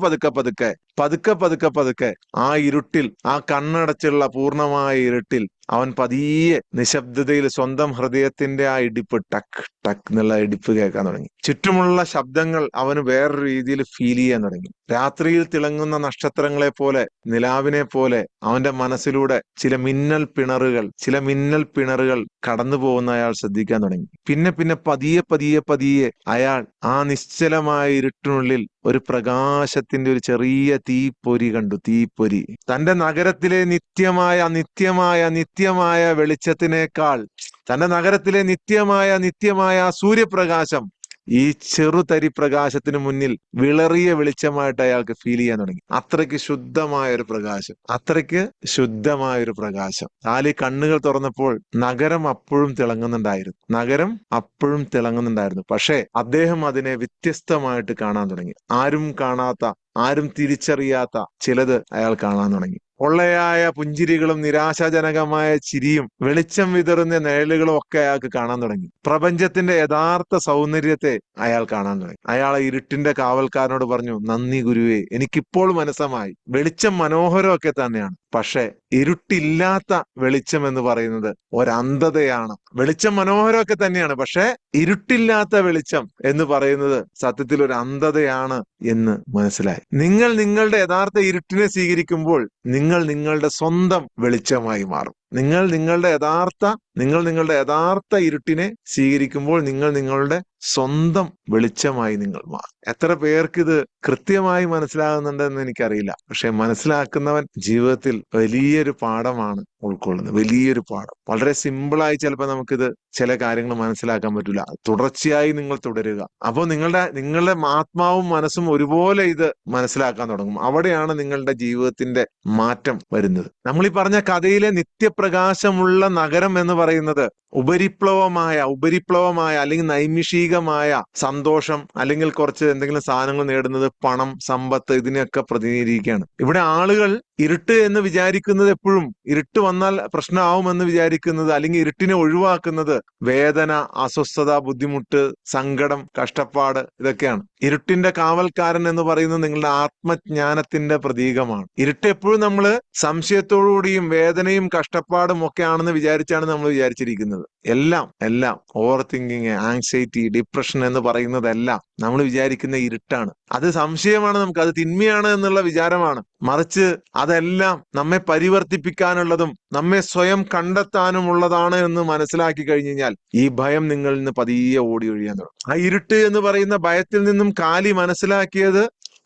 ആ ഇരുട്ടിൽ, ആ കണ്ണടച്ചുള്ള പൂർണ്ണമായ ഇരുട്ടിൽ അവൻ പതിയെ നിശബ്ദതയിൽ സ്വന്തം ഹൃദയത്തിന്റെ ആ ഇടിപ്പ്, ടക്ക് ടക്ക് എന്നുള്ള ഇടിപ്പ് കേൾക്കാൻ തുടങ്ങി. ചുറ്റുമുള്ള ശബ്ദങ്ങൾ അവന് വേറൊരു രീതിയിൽ ഫീൽ ചെയ്യാൻ തുടങ്ങി. രാത്രിയിൽ തിളങ്ങുന്ന നക്ഷത്രങ്ങളെ പോലെ, നിലാവിനെ പോലെ അവന്റെ മനസ്സിലൂടെ ചില മിന്നൽ പിണറുകൾ കടന്നു പോകുന്ന അയാൾ ശ്രദ്ധിക്കാൻ തുടങ്ങി. പിന്നെ പതിയെ അയാൾ ആ നിശ്ചലമായ ഇരുട്ടിനുള്ളിൽ ഒരു പ്രകാശത്തിന്റെ ഒരു ചെറിയ തീപ്പൊരി കണ്ടു. തീപ്പൊരി തന്റെ നഗരത്തിലെ നിത്യമായ വെളിച്ചത്തിനേക്കാൾ, തന്റെ നഗരത്തിലെ നിത്യമായ സൂര്യപ്രകാശം ഈ ചെറുതരി പ്രകാശത്തിന് മുന്നിൽ വിളറിയ വെളിച്ചമായിട്ട് അയാൾക്ക് ഫീൽ ചെയ്യാൻ തുടങ്ങി. അത്രയ്ക്ക് ശുദ്ധമായ ഒരു പ്രകാശം. കാലി കണ്ണുകൾ തുറന്നപ്പോൾ നഗരം അപ്പോഴും തിളങ്ങുന്നുണ്ടായിരുന്നു. പക്ഷേ അദ്ദേഹം അതിനെ വ്യത്യസ്തമായിട്ട് കാണാൻ തുടങ്ങി. ആരും കാണാത്ത, ആരും തിരിച്ചറിയാത്ത ചിലത് അയാൾ കാണാൻ തുടങ്ങി. പൊള്ളയായ പുഞ്ചിരികളും നിരാശാജനകമായ ചിരിയും വെളിച്ചം വിതറുന്ന നിഴലുകളും ഒക്കെ അയാൾക്ക് കാണാൻ തുടങ്ങി. പ്രപഞ്ചത്തിന്റെ യഥാർത്ഥ സൗന്ദര്യത്തെ അയാൾ കാണാൻ തുടങ്ങി. അയാൾ ഇരുട്ടിന്റെ കാവൽക്കാരനോട് പറഞ്ഞു, നന്ദി ഗുരുവേ, എനിക്കിപ്പോൾ മനസ്സമായി. വെളിച്ചം മനോഹരമൊക്കെ തന്നെയാണ്, പക്ഷെ ഇരുട്ടില്ലാത്ത വെളിച്ചം എന്ന് പറയുന്നത് ഒരന്ധതയാണ്. വെളിച്ചം മനോഹരമൊക്കെ തന്നെയാണ്, പക്ഷെ ഇരുട്ടില്ലാത്ത വെളിച്ചം എന്ന് പറയുന്നത് സത്യത്തിൽ ഒരു അന്ധതയാണ് എന്ന് മനസ്സിലായി. നിങ്ങൾ നിങ്ങളുടെ യഥാർത്ഥ ഇരുട്ടിനെ സ്വീകരിക്കുമ്പോൾ നിങ്ങൾ നിങ്ങളുടെ സ്വന്തം വെളിച്ചമായി മാറും. നിങ്ങൾ നിങ്ങളുടെ യഥാർത്ഥ ഇരുട്ടിനെ സ്വീകരിക്കുമ്പോൾ നിങ്ങൾ നിങ്ങളുടെ സ്വന്തം വെളിച്ചമായി നിങ്ങൾ മാറും. എത്ര പേർക്ക് ഇത് കൃത്യമായി മനസ്സിലാകുന്നുണ്ടെന്ന് എനിക്കറിയില്ല. പക്ഷെ മനസ്സിലാക്കുന്നവൻ ജീവിതത്തിൽ വലിയൊരു പാഠമാണ് ഉൾക്കൊള്ളുന്നത്. വലിയൊരു പാഠം. വളരെ സിമ്പിളായി ചിലപ്പോൾ നമുക്കിത് ചില കാര്യങ്ങൾ മനസ്സിലാക്കാൻ പറ്റില്ല. തുടർച്ചയായി നിങ്ങൾ തുടരുക. അപ്പോൾ നിങ്ങളുടെ ആത്മാവും മനസ്സും ഒരുപോലെ ഇത് മനസ്സിലാക്കാൻ തുടങ്ങും. അവിടെയാണ് നിങ്ങളുടെ ജീവിതത്തിന്റെ മാറ്റം വരുന്നത്. നമ്മൾ ഈ പറഞ്ഞ കഥയിലെ നിത്യപ്രകാശമുള്ള നഗരം എന്ന് പറയുന്നത് ഉപരിപ്ലവമായ അല്ലെങ്കിൽ നൈമിഷികമായ സന്തോഷം, അല്ലെങ്കിൽ കുറച്ച് എന്തെങ്കിലും സാധനങ്ങൾ നേടുന്നത്, പണം, സമ്പത്ത്, ഇതിനെയൊക്കെ പ്രതിനിധീകരിക്കുകയാണ്. ഇവിടെ ആളുകൾ ഇരുട്ട് എന്ന് വിചാരിക്കുന്നത്, എപ്പോഴും ഇരുട്ട് വന്നാൽ പ്രശ്നമാവുമെന്ന് വിചാരിക്കുന്നത്, അല്ലെങ്കിൽ ഇരുട്ടിനെ ഒഴിവാക്കുന്നത് വേദന, അസ്വസ്ഥത, ബുദ്ധിമുട്ട്, സങ്കടം, കഷ്ടപ്പാട്, ഇതൊക്കെയാണ്. ഇരുട്ടിന്റെ കാവൽക്കാരൻ എന്ന് പറയുന്നത് നിങ്ങളുടെ ആത്മജ്ഞാനത്തിന്റെ പ്രതീകമാണ്. ഇരുട്ട് എപ്പോഴും നമ്മൾ സംശയത്തോടുകൂടിയും വേദനയും കഷ്ടപ്പാടും ഒക്കെ ആണെന്ന് വിചാരിച്ചാണ് നമ്മൾ വിചാരിച്ചിരിക്കുന്നത്. എല്ലാം ഓവർ തിങ്കിങ്, ആങ്സൈറ്റി, ഡിപ്രഷൻ എന്ന് പറയുന്നതെല്ലാം നമ്മൾ വിചാരിക്കുന്ന ഇരുട്ടാണ്. അത് സംശയമാണ്, നമുക്ക് അത് തിന്മയാണ് എന്നുള്ള വിചാരമാണ്. മറിച്ച് അതെല്ലാം നമ്മെ പരിവർത്തിപ്പിക്കാനുള്ളതും നമ്മെ സ്വയം കണ്ടെത്താനുമുള്ളതാണ് എന്ന് മനസ്സിലാക്കി കഴിഞ്ഞു കഴിഞ്ഞാൽ ഈ ഭയം നിങ്ങളിൽ നിന്ന് പതിയെ ഓടി ഒഴിയാൻ തുടങ്ങും. ആ ഇരുട്ട് എന്ന് പറയുന്ന ഭയത്തിൽ നിന്നും കാലി മനസ്സിലാക്കിയത്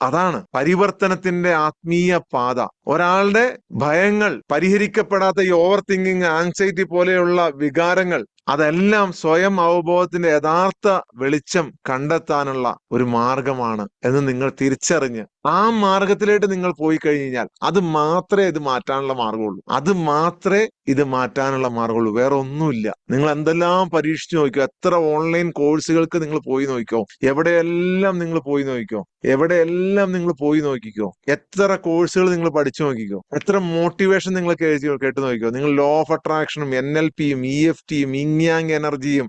അതാണ്, പരിവർത്തനത്തിന്റെ ആത്മീയ പാത. ഒരാളുടെ ഭയങ്ങൾ പരിഹരിക്കപ്പെടാത്ത ഈ ഓവർ തിങ്കിങ്, ആങ്സൈറ്റി പോലെയുള്ള വികാരങ്ങൾ അതെല്ലാം സ്വയം അവബോധത്തിന്റെ യഥാർത്ഥ വെളിച്ചം കണ്ടെത്താനുള്ള ഒരു മാർഗമാണ് എന്ന് നിങ്ങൾ തിരിച്ചറിഞ്ഞ് ആ മാർഗത്തിലേക്ക് നിങ്ങൾ പോയി കഴിഞ്ഞാൽ അത് മാത്രമേ ഇത് മാറ്റാനുള്ള മാർഗമുള്ളൂ. അത് മാത്രമേ ഇത് മാറ്റാനുള്ള മാർഗമുള്ളൂ. വേറെ ഒന്നുമില്ല. നിങ്ങൾ എന്തെല്ലാം പരീക്ഷിച്ചു നോക്കിയോ, എത്ര ഓൺലൈൻ കോഴ്സുകൾക്ക് നിങ്ങൾ പോയി നോക്കിക്കോ, എവിടെയെല്ലാം നിങ്ങൾ പോയി നോക്കിക്കോ, എവിടെയെല്ലാം നിങ്ങൾ പോയി നോക്കിക്കോ, എത്ര കോഴ്സുകൾ നിങ്ങൾ പഠിച്ചു നോക്കിക്കോ, എത്ര മോട്ടിവേഷൻ നിങ്ങൾ കേട്ട് നോക്കിക്കോ. നിങ്ങൾ ലോ ഓഫ് അട്രാക്ഷനും NLPയും EFTയും ഇൻയാങ് എനർജിയും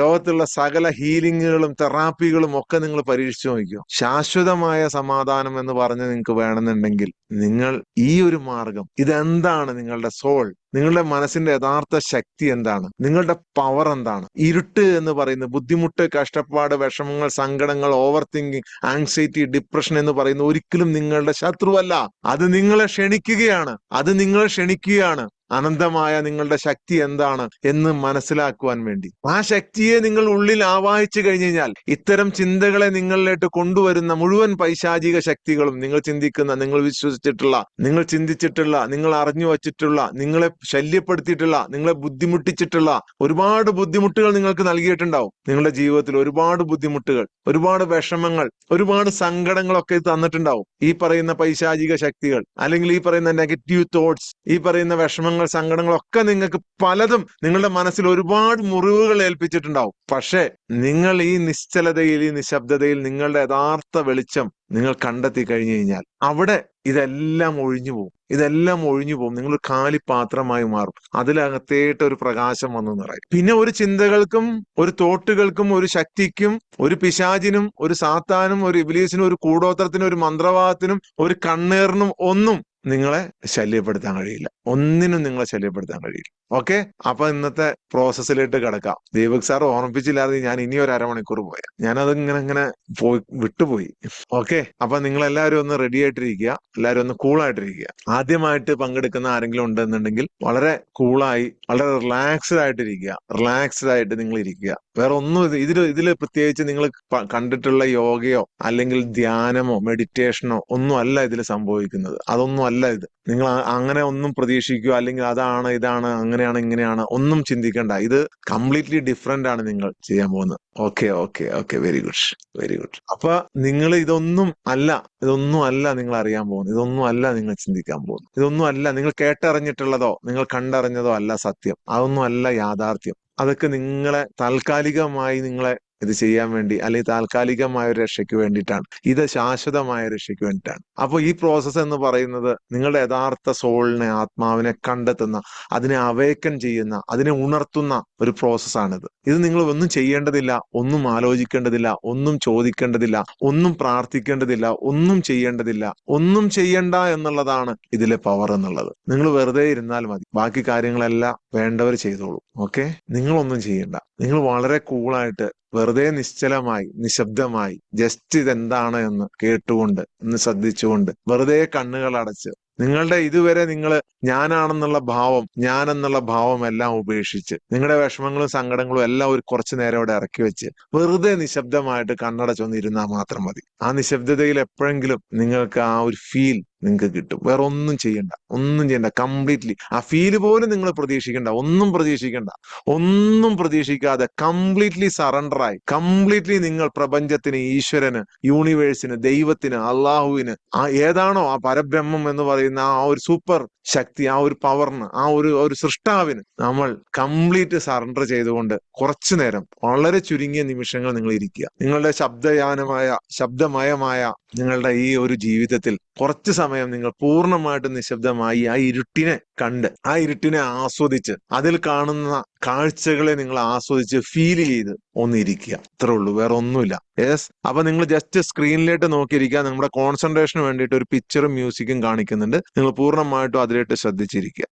ലോകത്തുള്ള സകല ഹീലിങ്ങുകളും തെറാപ്പികളും ഒക്കെ നിങ്ങൾ പരീക്ഷിച്ചു നോക്കിക്കോ. ശാശ്വതമായ സമാധാനം എന്ന് പറഞ്ഞ് നിങ്ങൾക്ക് വേണമെന്നുണ്ടെങ്കിൽ നിങ്ങൾ ഈ ഒരു മാർഗം, ഇതെന്താണ് നിങ്ങളുടെ സോൾ, നിങ്ങളുടെ മനസ്സിന്റെ യഥാർത്ഥ ശക്തി എന്താണ്, നിങ്ങളുടെ പവർ എന്താണ്? ഇരുട്ട് എന്ന് പറയുന്നത് ബുദ്ധിമുട്ട്, കഷ്ടപ്പാട്, വിഷമങ്ങൾ, സങ്കടങ്ങൾ, ഓവർ തിങ്കിങ്, ആങ്സൈറ്റി, ഡിപ്രഷൻ എന്ന് പറയുന്നത് ഒരിക്കലും നിങ്ങളുടെ ശത്രുവല്ല. അത് നിങ്ങളെ ക്ഷണിക്കുകയാണ്. അത് നിങ്ങളെ ക്ഷണിക്കുകയാണ് അനന്തമായ നിങ്ങളുടെ ശക്തി എന്താണ് എന്ന് മനസ്സിലാക്കുവാൻ വേണ്ടി. ആ ശക്തിയെ നിങ്ങൾ ഉള്ളിൽ ആവാഹിച്ചു കഴിഞ്ഞു കഴിഞ്ഞാൽ ഇത്തരം ചിന്തകളെ നിങ്ങളിലേക്ക് കൊണ്ടുവരുന്ന മുഴുവൻ പൈശാചിക ശക്തികളും, നിങ്ങൾ ചിന്തിക്കുന്ന, നിങ്ങൾ വിശ്വസിച്ചിട്ടുള്ള, നിങ്ങൾ ചിന്തിച്ചിട്ടുള്ള, നിങ്ങൾ അറിഞ്ഞു വച്ചിട്ടുള്ള, നിങ്ങളെ ശല്യപ്പെടുത്തിയിട്ടുള്ള, നിങ്ങളെ ബുദ്ധിമുട്ടിച്ചിട്ടുള്ള ഒരുപാട് ബുദ്ധിമുട്ടുകൾ നിങ്ങൾക്ക് നൽകിയിട്ടുണ്ടാവും. നിങ്ങളുടെ ജീവിതത്തിൽ ഒരുപാട് ബുദ്ധിമുട്ടുകൾ, ഒരുപാട് വിഷമങ്ങൾ, ഒരുപാട് സങ്കടങ്ങളൊക്കെ തന്നിട്ടുണ്ടാവും ഈ പറയുന്ന പൈശാചിക ശക്തികൾ, അല്ലെങ്കിൽ ഈ പറയുന്ന നെഗറ്റീവ് തോട്ട്സ്, ഈ പറയുന്ന വിഷമങ്ങൾ, സങ്കടങ്ങളൊക്കെ നിങ്ങൾക്ക് പലതും നിങ്ങളുടെ മനസ്സിൽ ഒരുപാട് മുറിവുകൾ ഏൽപ്പിച്ചിട്ടുണ്ടാവും. പക്ഷെ നിങ്ങൾ ഈ നിശ്ചലതയിൽ, ഈ നിശബ്ദതയിൽ നിങ്ങളുടെ യഥാർത്ഥ വെളിച്ചം നിങ്ങൾ കണ്ടെത്തി കഴിഞ്ഞു കഴിഞ്ഞാൽ അവിടെ ഇതെല്ലാം ഒഴിഞ്ഞു പോകും. ഇതെല്ലാം ഒഴിഞ്ഞു പോകും. നിങ്ങൾ കാലിപാത്രമായി മാറും. അതിലകത്തേട്ട് ഒരു പ്രകാശം വന്നു നിറയും. പിന്നെ ഒരു ചിന്തകൾക്കും, ഒരു തോട്ടുകൾക്കും, ഒരു ശക്തിക്കും, ഒരു പിശാചിനും, ഒരു സാത്താനും, ഒരു ഇബ്ലീസിനും, ഒരു കൂടോത്രത്തിനും, ഒരു മന്ത്രവാദത്തിനും, ഒരു കണ്ണേറിനും ഒന്നും നിങ്ങളെ ശല്യപ്പെടുത്താൻ കഴിയില്ല. ഒന്നിനും നിങ്ങളെ ശല്യപ്പെടുത്താൻ കഴിയില്ല. ഓക്കെ, അപ്പൊ ഇന്നത്തെ പ്രോസസ്സിലേക്ക് കിടക്കാം. ദീപക് സാർ ഓർമ്മിപ്പിച്ചില്ലാതെ ഞാൻ ഇനി ഒരു അരമണിക്കൂർ പോയാൽ ഞാനത് ഇങ്ങനെ വിട്ടുപോയി. ഓക്കെ, അപ്പൊ നിങ്ങൾ എല്ലാവരും ഒന്ന് റെഡി ആയിട്ടിരിക്കുക, എല്ലാവരും ഒന്ന് കൂളായിട്ടിരിക്കുക. ആദ്യമായിട്ട് പങ്കെടുക്കുന്ന ആരെങ്കിലും ഉണ്ടെന്നുണ്ടെങ്കിൽ വളരെ കൂളായി, വളരെ റിലാക്സ്ഡ് ആയിട്ടിരിക്കുക. റിലാക്സ്ഡ് ആയിട്ട് നിങ്ങൾ ഇരിക്കുക. വേറെ ഒന്നും ഇതില് പ്രത്യേകിച്ച് നിങ്ങൾ കണ്ടിട്ടുള്ള യോഗയോ അല്ലെങ്കിൽ ധ്യാനമോ മെഡിറ്റേഷനോ ഒന്നും അല്ല ഇതിൽ സംഭവിക്കുന്നത്. അതൊന്നും അല്ല ഇത്. നിങ്ങൾ അങ്ങനെ ഒന്നും പ്രതീക്ഷിക്കുക, അല്ലെങ്കിൽ അതാണ് ഇതാണ് അങ്ങനെയാണ് ഇങ്ങനെയാണ് ഒന്നും ചിന്തിക്കേണ്ട. ഇത് കംപ്ലീറ്റ്ലി ഡിഫറെന്റ് ആണ് നിങ്ങൾ ചെയ്യാൻ പോകുന്നത്. Okay okay okay, very good very good. അപ്പൊ നിങ്ങൾ ഇതൊന്നും അല്ല നിങ്ങൾ അറിയാൻ പോകുന്നത്. ഇതൊന്നും അല്ല നിങ്ങൾ ചിന്തിക്കാൻ പോകുന്നത്. ഇതൊന്നും അല്ല നിങ്ങൾ കേട്ടറിഞ്ഞിട്ടുള്ളതോ നിങ്ങൾ കണ്ടറിഞ്ഞതോ അല്ല സത്യം. അതൊന്നും അല്ല യാഥാർത്ഥ്യം. അതൊക്കെ നിങ്ങളെ താൽക്കാലികമായി നിങ്ങളെ ഇത് ചെയ്യാൻ വേണ്ടി, അല്ലെങ്കിൽ താൽക്കാലികമായ ഒരു രക്ഷയ്ക്ക് വേണ്ടിയിട്ടാണ്. ഇത് ശാശ്വതമായ രക്ഷയ്ക്ക് വേണ്ടിയിട്ടാണ്. അപ്പോൾ ഈ പ്രോസസ്സ് എന്ന് പറയുന്നത് നിങ്ങളുടെ യഥാർത്ഥ സോളിനെ, ആത്മാവിനെ കണ്ടെത്തുന്ന, അതിനെ അവേക്കൻ ചെയ്യുന്ന, അതിനെ ഉണർത്തുന്ന ഒരു പ്രോസസ്സാണിത്. ഇത് നിങ്ങൾ ഒന്നും ചെയ്യേണ്ടതില്ല, ഒന്നും ആലോചിക്കേണ്ടതില്ല, ഒന്നും ചോദിക്കേണ്ടതില്ല, ഒന്നും പ്രാർത്ഥിക്കേണ്ടതില്ല, ഒന്നും ചെയ്യേണ്ടതില്ല. ഒന്നും ചെയ്യണ്ട എന്നുള്ളതാണ് ഇതിലെ പവർ എന്നുള്ളത്. നിങ്ങൾ വെറുതെ ഇരുന്നാൽ മതി. ബാക്കി കാര്യങ്ങളെല്ലാം വേണ്ടവർ ചെയ്തോളൂ. ഓക്കെ, നിങ്ങളൊന്നും ചെയ്യണ്ട. നിങ്ങൾ വളരെ കൂളായിട്ട് വെറുതെ നിശ്ചലമായി, നിശബ്ദമായി, ജസ്റ്റ് ഇതെന്താണ് എന്ന് കേട്ടുകൊണ്ട്, ഒന്ന് ശ്രദ്ധിച്ചുകൊണ്ട്, വെറുതെ കണ്ണുകൾ അടച്ച്, നിങ്ങളുടെ ഇതുവരെ നിങ്ങൾ ഞാനാണെന്നുള്ള ഭാവം, ഞാനെന്നുള്ള ഭാവം എല്ലാം ഉപേക്ഷിച്ച്, നിങ്ങളുടെ വിഷമങ്ങളും സങ്കടങ്ങളും എല്ലാം ഒരു കുറച്ചു നേരം അവിടെ ഇറക്കി വെച്ച് വെറുതെ നിശബ്ദമായിട്ട് കണ്ണടച്ചൊന്ന് ഇരുന്നാൽ മാത്രം മതി. ആ നിശബ്ദതയിൽ എപ്പോഴെങ്കിലും നിങ്ങൾക്ക് ആ ഒരു ഫീൽ നിങ്ങൾക്ക് കിട്ടും. വേറെ ഒന്നും ചെയ്യണ്ട, ഒന്നും ചെയ്യണ്ട. കംപ്ലീറ്റ്ലി ആ ഫീല് പോലും നിങ്ങൾ പ്രതീക്ഷിക്കണ്ട, ഒന്നും പ്രതീക്ഷിക്കണ്ട. ഒന്നും പ്രതീക്ഷിക്കാതെ കംപ്ലീറ്റ്ലി സറണ്ടറായി, കംപ്ലീറ്റ്ലി നിങ്ങൾ പ്രപഞ്ചത്തിന്, ഈശ്വരന്, യൂണിവേഴ്സിന്, ദൈവത്തിന്, അള്ളാഹുവിന്, ആ ഏതാണോ ആ പരബ്രഹ്മം എന്ന് പറയുന്ന ആ ഒരു സൂപ്പർ ശക്തി, ആ ഒരു പവറിന്, ആ ഒരു സൃഷ്ടാവിന് നമ്മൾ കംപ്ലീറ്റ് സറണ്ടർ ചെയ്തുകൊണ്ട് കുറച്ചു നേരം, വളരെ ചുരുങ്ങിയ നിമിഷങ്ങൾ നിങ്ങൾ ഇരിക്കുക. നിങ്ങളുടെ ശബ്ദമയമായ നിങ്ങളുടെ ഈ ഒരു ജീവിതത്തിൽ കുറച്ചു സമയം നിങ്ങൾ പൂർണ്ണമായിട്ടും നിശബ്ദമായി ആ ഇരുട്ടിനെ കണ്ട്, ആ ഇരുട്ടിനെ ആസ്വദിച്ച്, അതിൽ കാണുന്ന കാഴ്ചകളെ നിങ്ങൾ ആസ്വദിച്ച് ഫീൽ ചെയ്ത് ഒന്നിരിക്കുക. അത്രേ ഉള്ളൂ, വേറെ ഒന്നുമില്ല. യെസ്, അപ്പൊ നിങ്ങൾ ജസ്റ്റ് സ്ക്രീനിലേക്ക് നോക്കിയിരിക്കുക. നമ്മുടെ കോൺസെൻട്രേഷന് വേണ്ടിയിട്ട് ഒരു പിക്ചറും മ്യൂസിക്കും കാണിക്കുന്നുണ്ട്. നിങ്ങൾ പൂർണ്ണമായിട്ടും അതിലേക്ക് ശ്രദ്ധിച്ചിരിക്കുക.